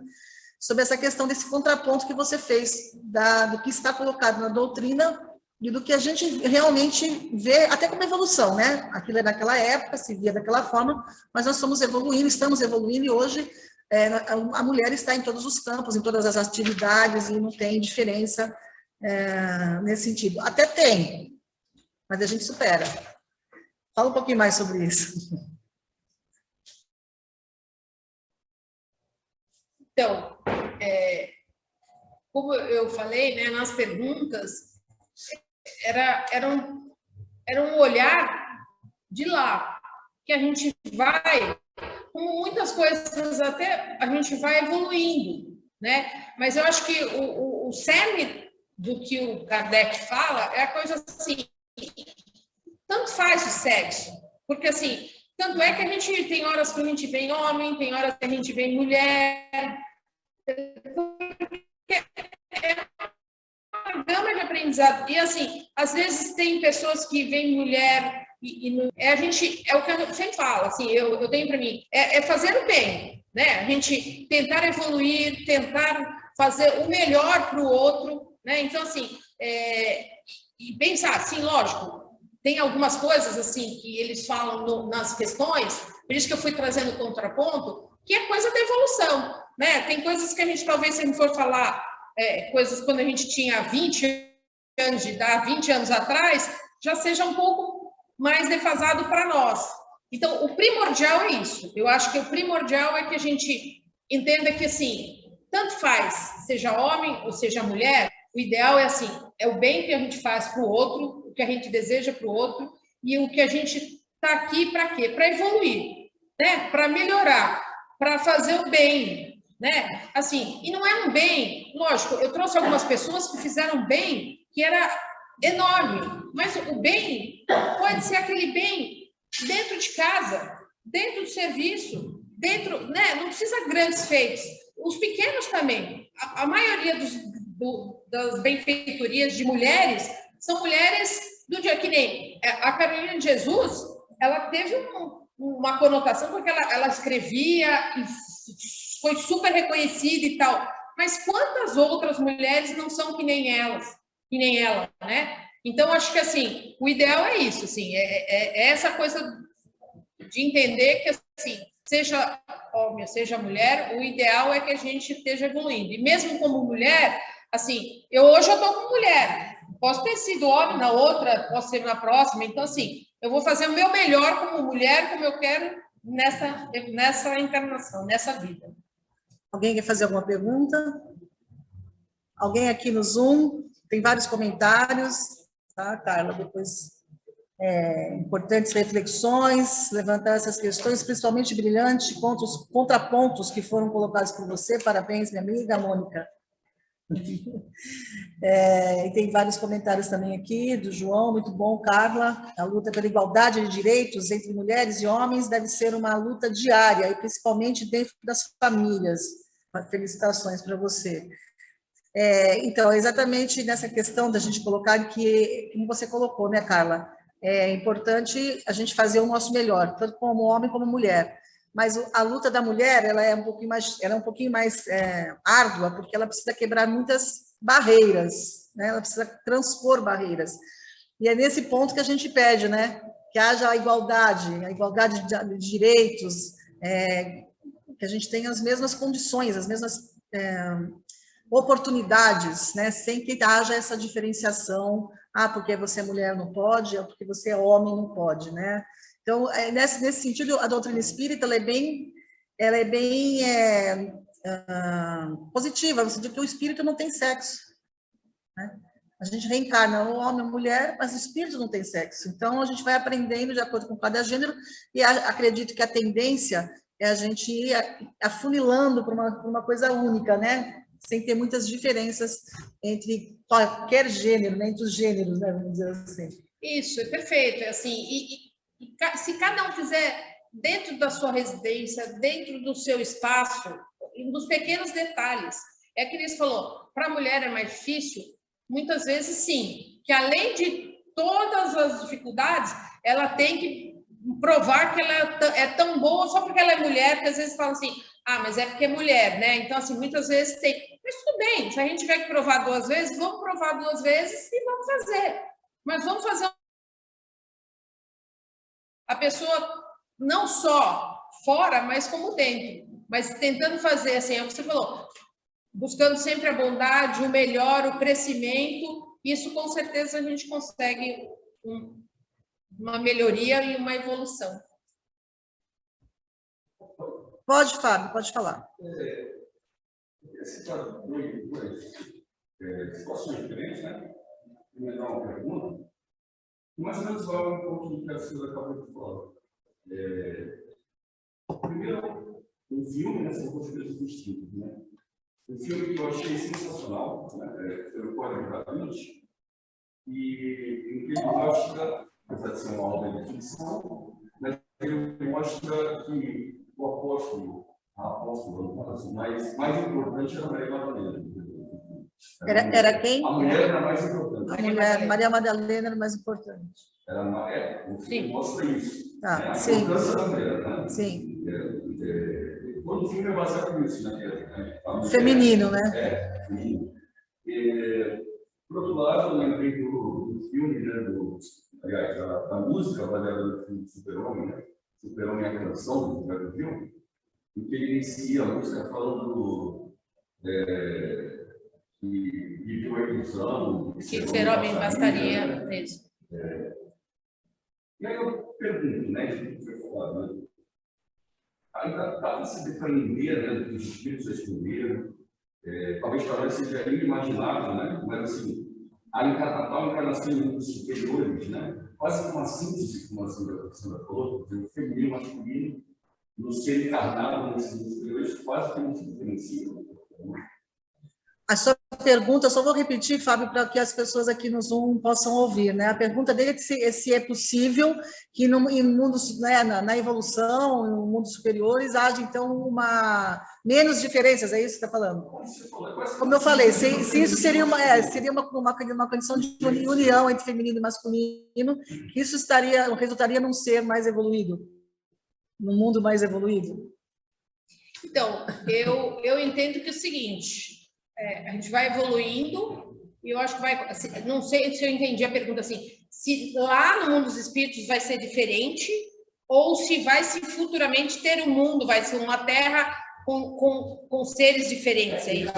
sobre essa questão desse contraponto que você fez, do que está colocado na doutrina e do que a gente realmente vê, até como evolução, né? Aquilo é naquela época, se via daquela forma, mas nós estamos evoluindo, e hoje a mulher está em todos os campos, em todas as atividades, e não tem diferença nesse sentido. Até tem, mas a gente supera. Fala um pouquinho mais sobre isso. Então, como eu falei, né, nas perguntas, era um olhar de lá, que a gente vai, como muitas coisas, até a gente vai evoluindo, né? Mas eu acho que o cerne do que o Kardec fala é a coisa assim, tanto faz o sexo, porque assim, tanto é que a gente tem horas que a gente vê homem, tem horas que a gente vê mulher, é uma gama de aprendizado. E assim, às vezes tem pessoas que veem mulher a gente, é o que eu sempre falo, assim, eu tenho para mim, fazer o bem, né? A gente tentar evoluir, tentar fazer o melhor para o outro, né? Então, assim, e pensar, assim, lógico, tem algumas coisas, assim, que eles falam nas questões, por isso que eu fui trazendo o contraponto, que é coisa da evolução, né? Tem coisas que a gente, talvez, se a gente for falar, coisas quando a gente tinha 20 anos de idade, 20 anos atrás, já seja um pouco mais defasado para nós. Então, o primordial é isso. Eu acho que o primordial é que a gente entenda que, assim, tanto faz, seja homem ou seja mulher, o ideal é assim, é o bem que a gente faz para o outro, o que a gente deseja para o outro, e o que a gente está aqui para quê? Para evoluir, né? Para melhorar, para fazer o bem, né? Assim, e não é um bem, lógico, eu trouxe algumas pessoas que fizeram bem, que era enorme, mas o bem pode ser aquele bem dentro de casa, dentro do serviço, dentro, né? Não precisa grandes feitos, os pequenos também. A maioria das benfeitorias de mulheres são mulheres do dia, que nem a Carolina de Jesus, ela teve uma conotação, porque ela escrevia e foi super reconhecida e tal. Mas quantas outras mulheres não são que nem ela, né? Então, acho que, assim, o ideal é isso, assim, é essa coisa de entender que, assim, seja homem, seja mulher, o ideal é que a gente esteja evoluindo. E mesmo como mulher, assim, hoje eu estou como mulher, posso ter sido homem na outra, posso ser na próxima, então, assim, eu vou fazer o meu melhor como mulher, como eu quero nessa encarnação, nessa vida. Alguém quer fazer alguma pergunta? Alguém aqui no Zoom? Tem vários comentários, tá, Carla? Depois, importantes reflexões, levantar essas questões, principalmente brilhante, contra os contrapontos que foram colocados por você. Parabéns, minha amiga Mônica. E tem vários comentários também aqui, do João, muito bom, Carla. A luta pela igualdade de direitos entre mulheres e homens deve ser uma luta diária, e principalmente dentro das famílias. Felicitações para você. Então, exatamente nessa questão da gente colocar que, como você colocou, né, Carla, é importante a gente fazer o nosso melhor, tanto como homem como mulher. Mas a luta da mulher, ela é um pouquinho mais árdua, porque ela precisa quebrar muitas barreiras, né? Ela precisa transpor barreiras. E é nesse ponto que a gente pede, né, que haja a igualdade de direitos, que a gente tenha as mesmas condições, as mesmas oportunidades, né, sem que haja essa diferenciação, porque você é mulher não pode, porque você é homem não pode, né? Então, nesse sentido, a doutrina espírita ela é bem positiva, no sentido que o espírito não tem sexo, né? A gente reencarna o homem, a mulher, mas o espírito não tem sexo. Então, a gente vai aprendendo de acordo com cada gênero, e acredito que a tendência é a gente ir afunilando para uma coisa única, né? Sem ter muitas diferenças entre qualquer gênero, né? Entre os gêneros, né? Vamos dizer assim. Isso, é perfeito. Assim, e se cada um fizer dentro da sua residência, dentro do seu espaço, nos pequenos detalhes. É que eles falou, para a mulher é mais difícil? Muitas vezes sim, que além de todas as dificuldades, ela tem que provar que ela é tão boa só porque ela é mulher, que às vezes falam assim, mas é porque é mulher, né? Então, assim, muitas vezes tem... Mas tudo bem, se a gente tiver que provar 2 vezes, vamos provar 2 vezes e vamos fazer. Mas vamos fazer a pessoa não só fora, mas como dentro. Mas tentando fazer, assim, é o que você falou, buscando sempre a bondade, o melhor, o crescimento, isso com certeza a gente consegue uma melhoria e uma evolução. Pode, Fábio, pode falar. Situações diferentes, né? Vou dar uma pergunta. Mais ou menos vai um pouco do que a Silvia acabou de falar. Primeiro, um filme, né? São coisas distintas, né? Um filme que eu achei sensacional, né? Foi o Código da Vinci, e ele mostra, apesar de ser uma obra de ficção, mas ele mostra que o apóstolo, mais importante era Maria Madalena. Era quem? A mulher era mais importante. A mulher, Maria Madalena era mais importante. O filme mostra isso. A sim. importância da mulher, né? Sim. Todo filme é baseado nisso, né? Feminino, né? Feminino. Por outro lado, eu lembrei do filme, né? Aliás, da música baseada no filme Super-Homem, né? Super-Homem é a canção do filme, em que ele inicia a música falando que viveu a ilusão. Que ser homem bastaria mesmo. E aí eu pergunto, né? Isso que foi falado, né? Ainda dá para se depreender, né, do que os espíritos escolheram. Talvez para nós seja inimaginável, né? Mas assim, a encarnação em mundos superiores, né? Quase que uma síntese, como a Sandra falou, o feminino e o masculino, no ser encarnado nesses mundos superiores, quase que não se diferenciam. A sua pergunta, eu só vou repetir, Fábio, para que as pessoas aqui no Zoom possam ouvir, né? A pergunta dele é se é possível que em mundos, né, na evolução, em mundos superiores, haja, então, menos diferenças, é isso que você está falando? Como eu falei, se isso seria uma condição de união entre feminino e masculino, que isso resultaria num ser mais evoluído. no mundo mais evoluído? Então, eu entendo que é o seguinte, a gente vai evoluindo, e eu acho que vai... Assim, não sei se eu entendi a pergunta assim, se lá no mundo dos espíritos vai ser diferente, ou se vai se futuramente ter um mundo, vai ser uma terra com seres diferentes, é isso?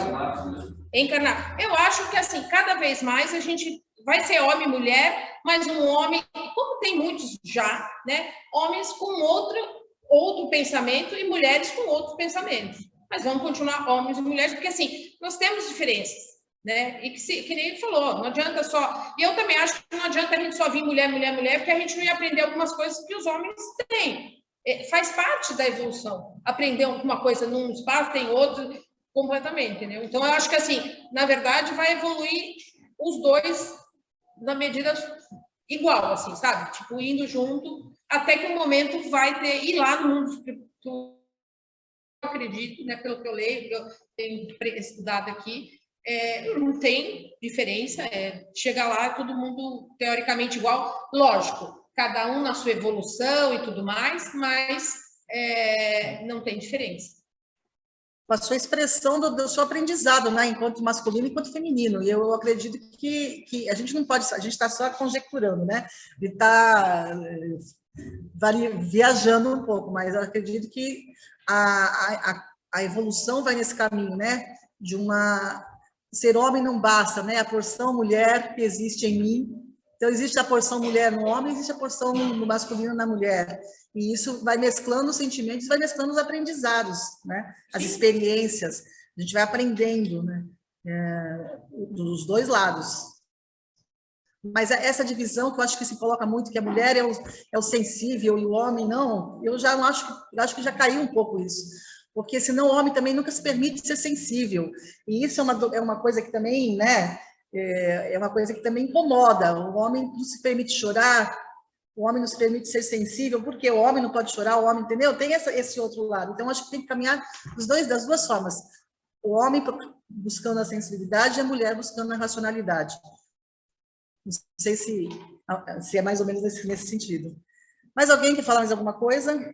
Encarnar. Eu acho que, assim, cada vez mais a gente vai ser homem e mulher, mas um homem, como tem muitos já, né? Homens com outro pensamento e mulheres com outros pensamentos. Mas vamos continuar homens e mulheres, porque, assim, nós temos diferenças, né? E que nem ele falou, não adianta só... E eu também acho que não adianta a gente só vir mulher, mulher, mulher, porque a gente não ia aprender algumas coisas que os homens têm. Faz parte da evolução. Aprender alguma coisa num espaço, tem outro, completamente, entendeu? Então, eu acho que, assim, na verdade, vai evoluir os dois na medida igual, assim, sabe? Tipo, indo junto, até que um momento vai ter... E lá no mundo espiritual, eu acredito, né, pelo que eu leio, que eu tenho estudado aqui, não tem diferença, chega lá, todo mundo teoricamente igual, lógico, cada um na sua evolução e tudo mais, mas não tem diferença. A sua expressão do seu aprendizado, né, enquanto masculino e enquanto feminino, e eu acredito que a gente não pode, a gente está só conjecturando, né, e está viajando um pouco, mas eu acredito que a evolução vai nesse caminho, né, de ser homem não basta, né, a porção mulher que existe em mim. Então, existe a porção mulher no homem, existe a porção no masculino na mulher. E isso vai mesclando os sentimentos, vai mesclando os aprendizados, né? As experiências. A gente vai aprendendo, né? Dos dois lados. Mas essa divisão que eu acho que se coloca muito, que a mulher é o sensível e o homem não, eu já não acho, eu acho que já caiu um pouco isso. Porque senão o homem também nunca se permite ser sensível. E isso é uma coisa que também, né? É uma coisa que também incomoda. O homem não se permite chorar, o homem não se permite ser sensível, porque o homem não pode chorar, o homem, entendeu? Tem esse outro lado. Então, acho que tem que caminhar das duas formas. O homem buscando a sensibilidade e a mulher buscando a racionalidade. Não sei se é mais ou menos nesse sentido. Mais alguém quer falar mais alguma coisa?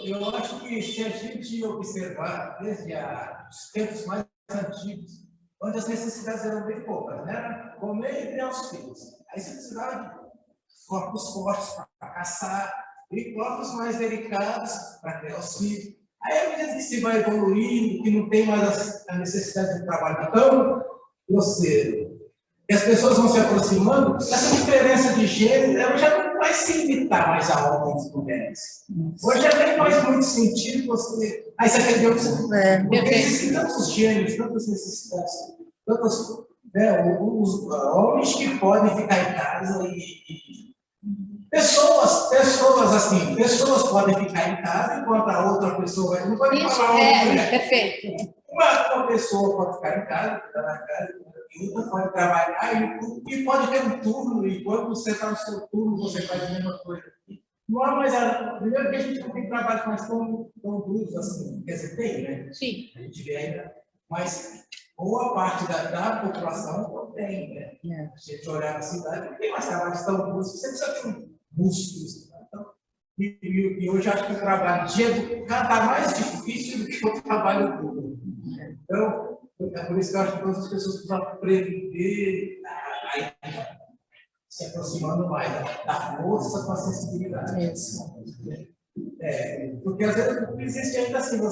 Eu acho que se a gente observar desde os tempos mais antigos, onde as necessidades eram bem poucas, né? Comer e criar os filhos. Aí você precisava de corpos fortes para caçar e corpos mais delicados para criar os filhos. Aí, à medida que se vai evoluindo, que não tem mais a necessidade de trabalho tão grosseiro, e as pessoas vão se aproximando, essa diferença de gênero ela já não vai se limitar mais a homens e mulheres. Hoje já nem faz muito sentido você... Aí você entendeu? Porque existem tantos gêneros, tantas necessidades, tantos os homens que podem ficar em casa e pessoas podem ficar em casa enquanto a outra pessoa vai... Não pode falar perfeito. Uma pessoa pode ficar em casa, ficar na casa, e outra pode trabalhar e pode ter um turno, e quando você está no seu turno, você faz a mesma coisa. Não há mais primeiro que a gente não tem trabalho mais tão duros assim, quer dizer, tem, né? Sim. A gente vê ainda, mas boa parte da população não tem, né? Se a gente olhar na cidade, não tem mais trabalhos tão duros, você precisa ter músculos. Né? Então, e hoje acho que o trabalho de educar está mais difícil do que o trabalho público. Então, é por isso que eu acho que todas as pessoas precisam aprender se aproximando mais da força com a sensibilidade. Porque às vezes existe ainda assim, a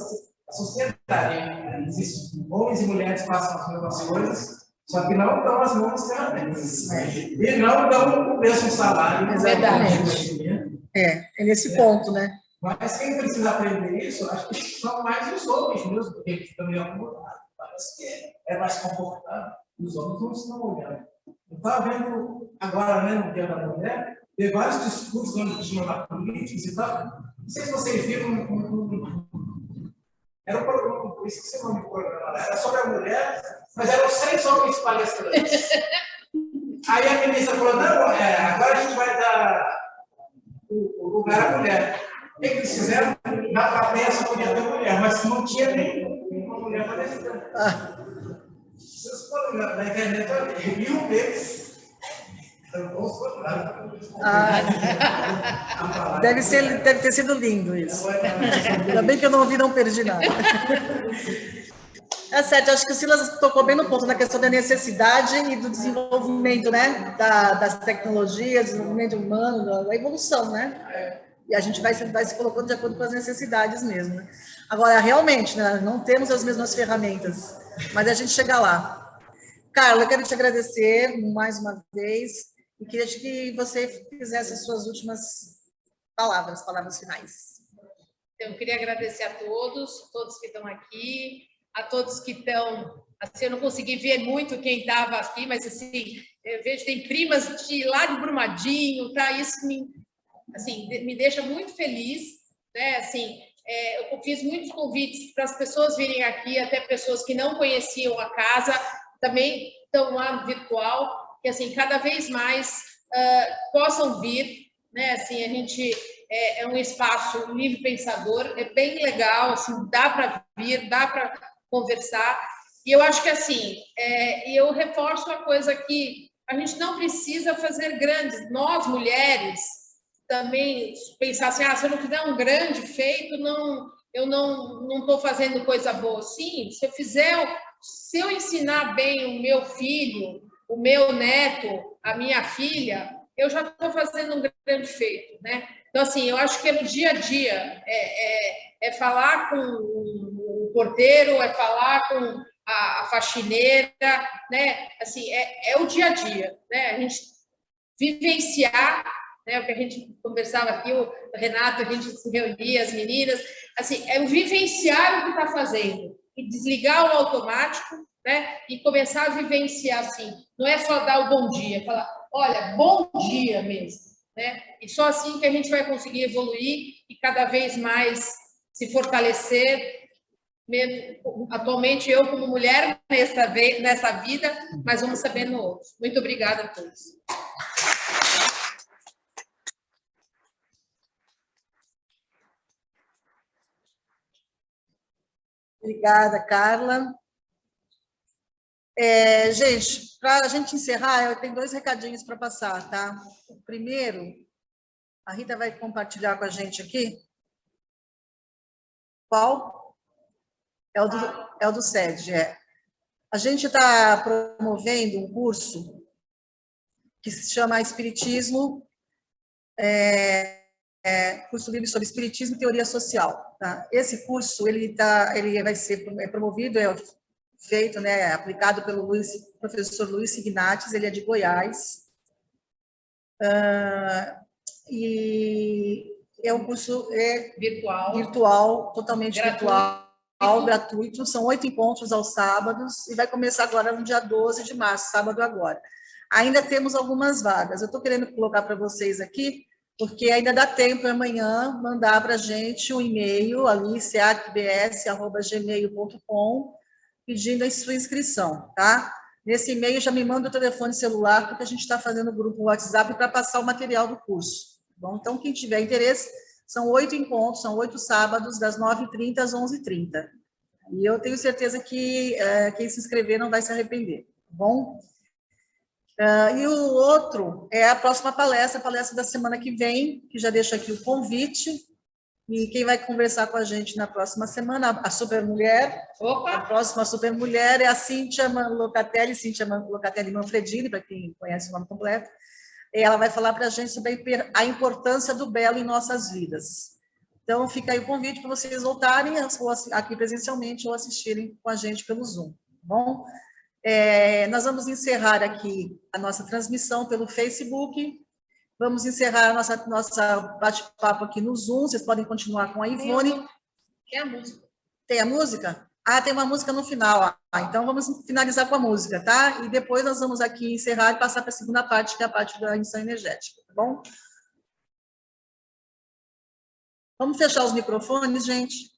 sociedade, existe homens e mulheres que passam as mesmas coisas, só que não dão as mesmas ferramentas. E não dão o mesmo salário. Exatamente. É nesse ponto, né? Mas quem precisa aprender isso, acho que são mais os homens mesmo, porque eles estão meio acomodados. Parece que é mais confortável. Os homens não estão olhando. Eu estava vendo agora, né, no Dia da Mulher, tem vários discursos onde tinham lá políticos e tal. Não sei se vocês viram era um programa, eu esqueci o nome do programa, era sobre a mulher, mas eram 6 homens palestrantes. Aí a ministra falou, não, agora a gente vai dar o lugar à mulher. O que eles fizeram? Na plateia só podia ter mulher, mas não tinha nenhuma mulher palestrante. Vocês podem na internet ver, e um deles, Deve ter sido lindo isso. Ainda bem que eu não ouvi, não perdi nada. É certo, acho que o Silas tocou bem no ponto na questão da necessidade e do desenvolvimento, né? Das tecnologias, desenvolvimento humano, da evolução, né? E a gente vai se colocando de acordo com as necessidades mesmo, né? Agora, realmente, né, não temos as mesmas ferramentas, mas a gente chega lá. Carla, eu quero te agradecer mais uma vez e queria que você fizesse as suas últimas palavras finais. Eu queria agradecer a todos que estão aqui, a todos que estão... Assim, eu não consegui ver muito quem estava aqui, mas assim, eu vejo que tem primas de lá de Brumadinho, tá? Isso me deixa muito feliz, né? Assim, eu fiz muitos convites para as pessoas virem aqui, até pessoas que não conheciam a casa, também estão lá no virtual, que assim, cada vez mais possam vir, né? Assim, a gente é um espaço livre pensador, é bem legal, assim, dá para vir, dá para conversar, e eu acho que assim, eu reforço a coisa que a gente não precisa fazer grandes, nós mulheres também pensar assim, se eu não fizer um grande feito, eu não estou fazendo coisa boa. Sim, se eu ensinar bem o meu filho, o meu neto, a minha filha, eu já estou fazendo um grande feito, né? Então, assim, eu acho que é no dia a dia, falar com o porteiro, é falar com a faxineira, né? Assim, é o dia a dia, né? A gente vivenciar, né, o que a gente conversava aqui, o Renato, a gente se reunia, as meninas, assim, o vivenciar o que está fazendo e desligar o automático, né, e começar a vivenciar, assim, não é só dar o bom dia, falar, olha, bom dia mesmo, né, e só assim que a gente vai conseguir evoluir e cada vez mais se fortalecer, mesmo, atualmente eu como mulher nessa vida, mas vamos saber no outro. Muito obrigada a todos. Obrigada, Carla. Gente, para a gente encerrar, eu tenho 2 recadinhos para passar, tá? O primeiro, a Rita vai compartilhar com a gente aqui. Qual? É o do SED, A gente está promovendo um curso que se chama Espiritismo, curso livre sobre Espiritismo e Teoria Social. Tá? Esse curso ele vai ser promovido, feito, né, aplicado pelo professor Luiz Ignates, ele é de Goiás, e é um curso virtual, totalmente virtual, gratuito, são 8 encontros aos sábados, e vai começar agora no dia 12 de março, sábado agora. Ainda temos algumas vagas, eu estou querendo colocar para vocês aqui, porque ainda dá tempo amanhã mandar para a gente um e-mail ali, ceacbs@gmail.com, pedindo a sua inscrição, tá? Nesse e-mail já me manda o telefone celular, porque a gente está fazendo o grupo WhatsApp para passar o material do curso. Bom, então, quem tiver interesse, são 8 encontros, são 8 sábados, das 9h30 às 11h30. E eu tenho certeza que quem se inscrever não vai se arrepender, tá bom? E o outro é a próxima palestra, a palestra da semana que vem, que já deixo aqui o convite, e quem vai conversar com a gente na próxima semana, a Supermulher. Opa! A próxima Supermulher é a Cíntia Locatelli Manfredini, para quem conhece o nome completo. E ela vai falar para a gente sobre a importância do belo em nossas vidas. Então, fica aí o convite para vocês voltarem aqui presencialmente ou assistirem com a gente pelo Zoom, tá bom? Nós vamos encerrar aqui a nossa transmissão pelo Facebook. Vamos encerrar a nossa bate-papo aqui no Zoom. Vocês podem continuar com a Ivone. Tem a música. Tem a música? Tem uma música no final. Então, vamos finalizar com a música, tá? E depois nós vamos aqui encerrar e passar para a segunda parte, que é a parte da emissão energética, tá bom? Vamos fechar os microfones, gente?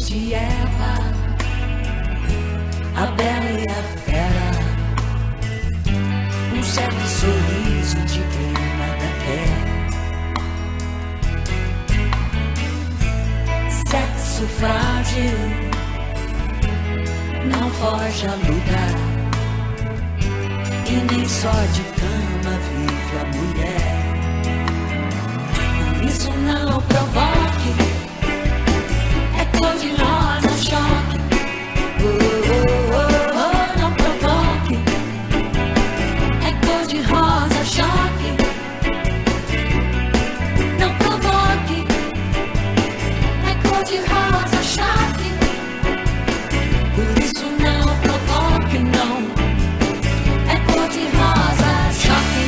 de Eva, a bela e a fera, um certo sorriso de quem nada quer. Sexo frágil não foge a lutar, e nem só de cama vive a mulher. Por isso não provoque, é cor de rosa choque. Oh, oh, oh, oh, não provoque, é cor de rosa choque. Não provoque, é cor de rosa choque. Por isso não provoque, não, é cor de rosa choque.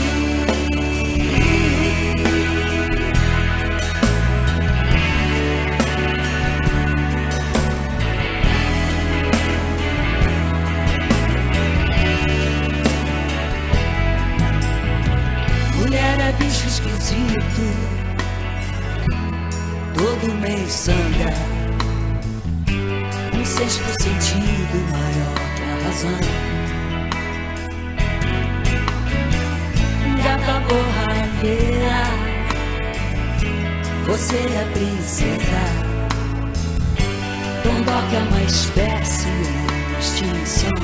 Mulher é bicho esquisito, todo mês sangra, um sexto sentido maior que a razão. Gata borralheira, você é princesa, Tomboca é uma espécie em extinção.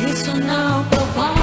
Por isso não provoca,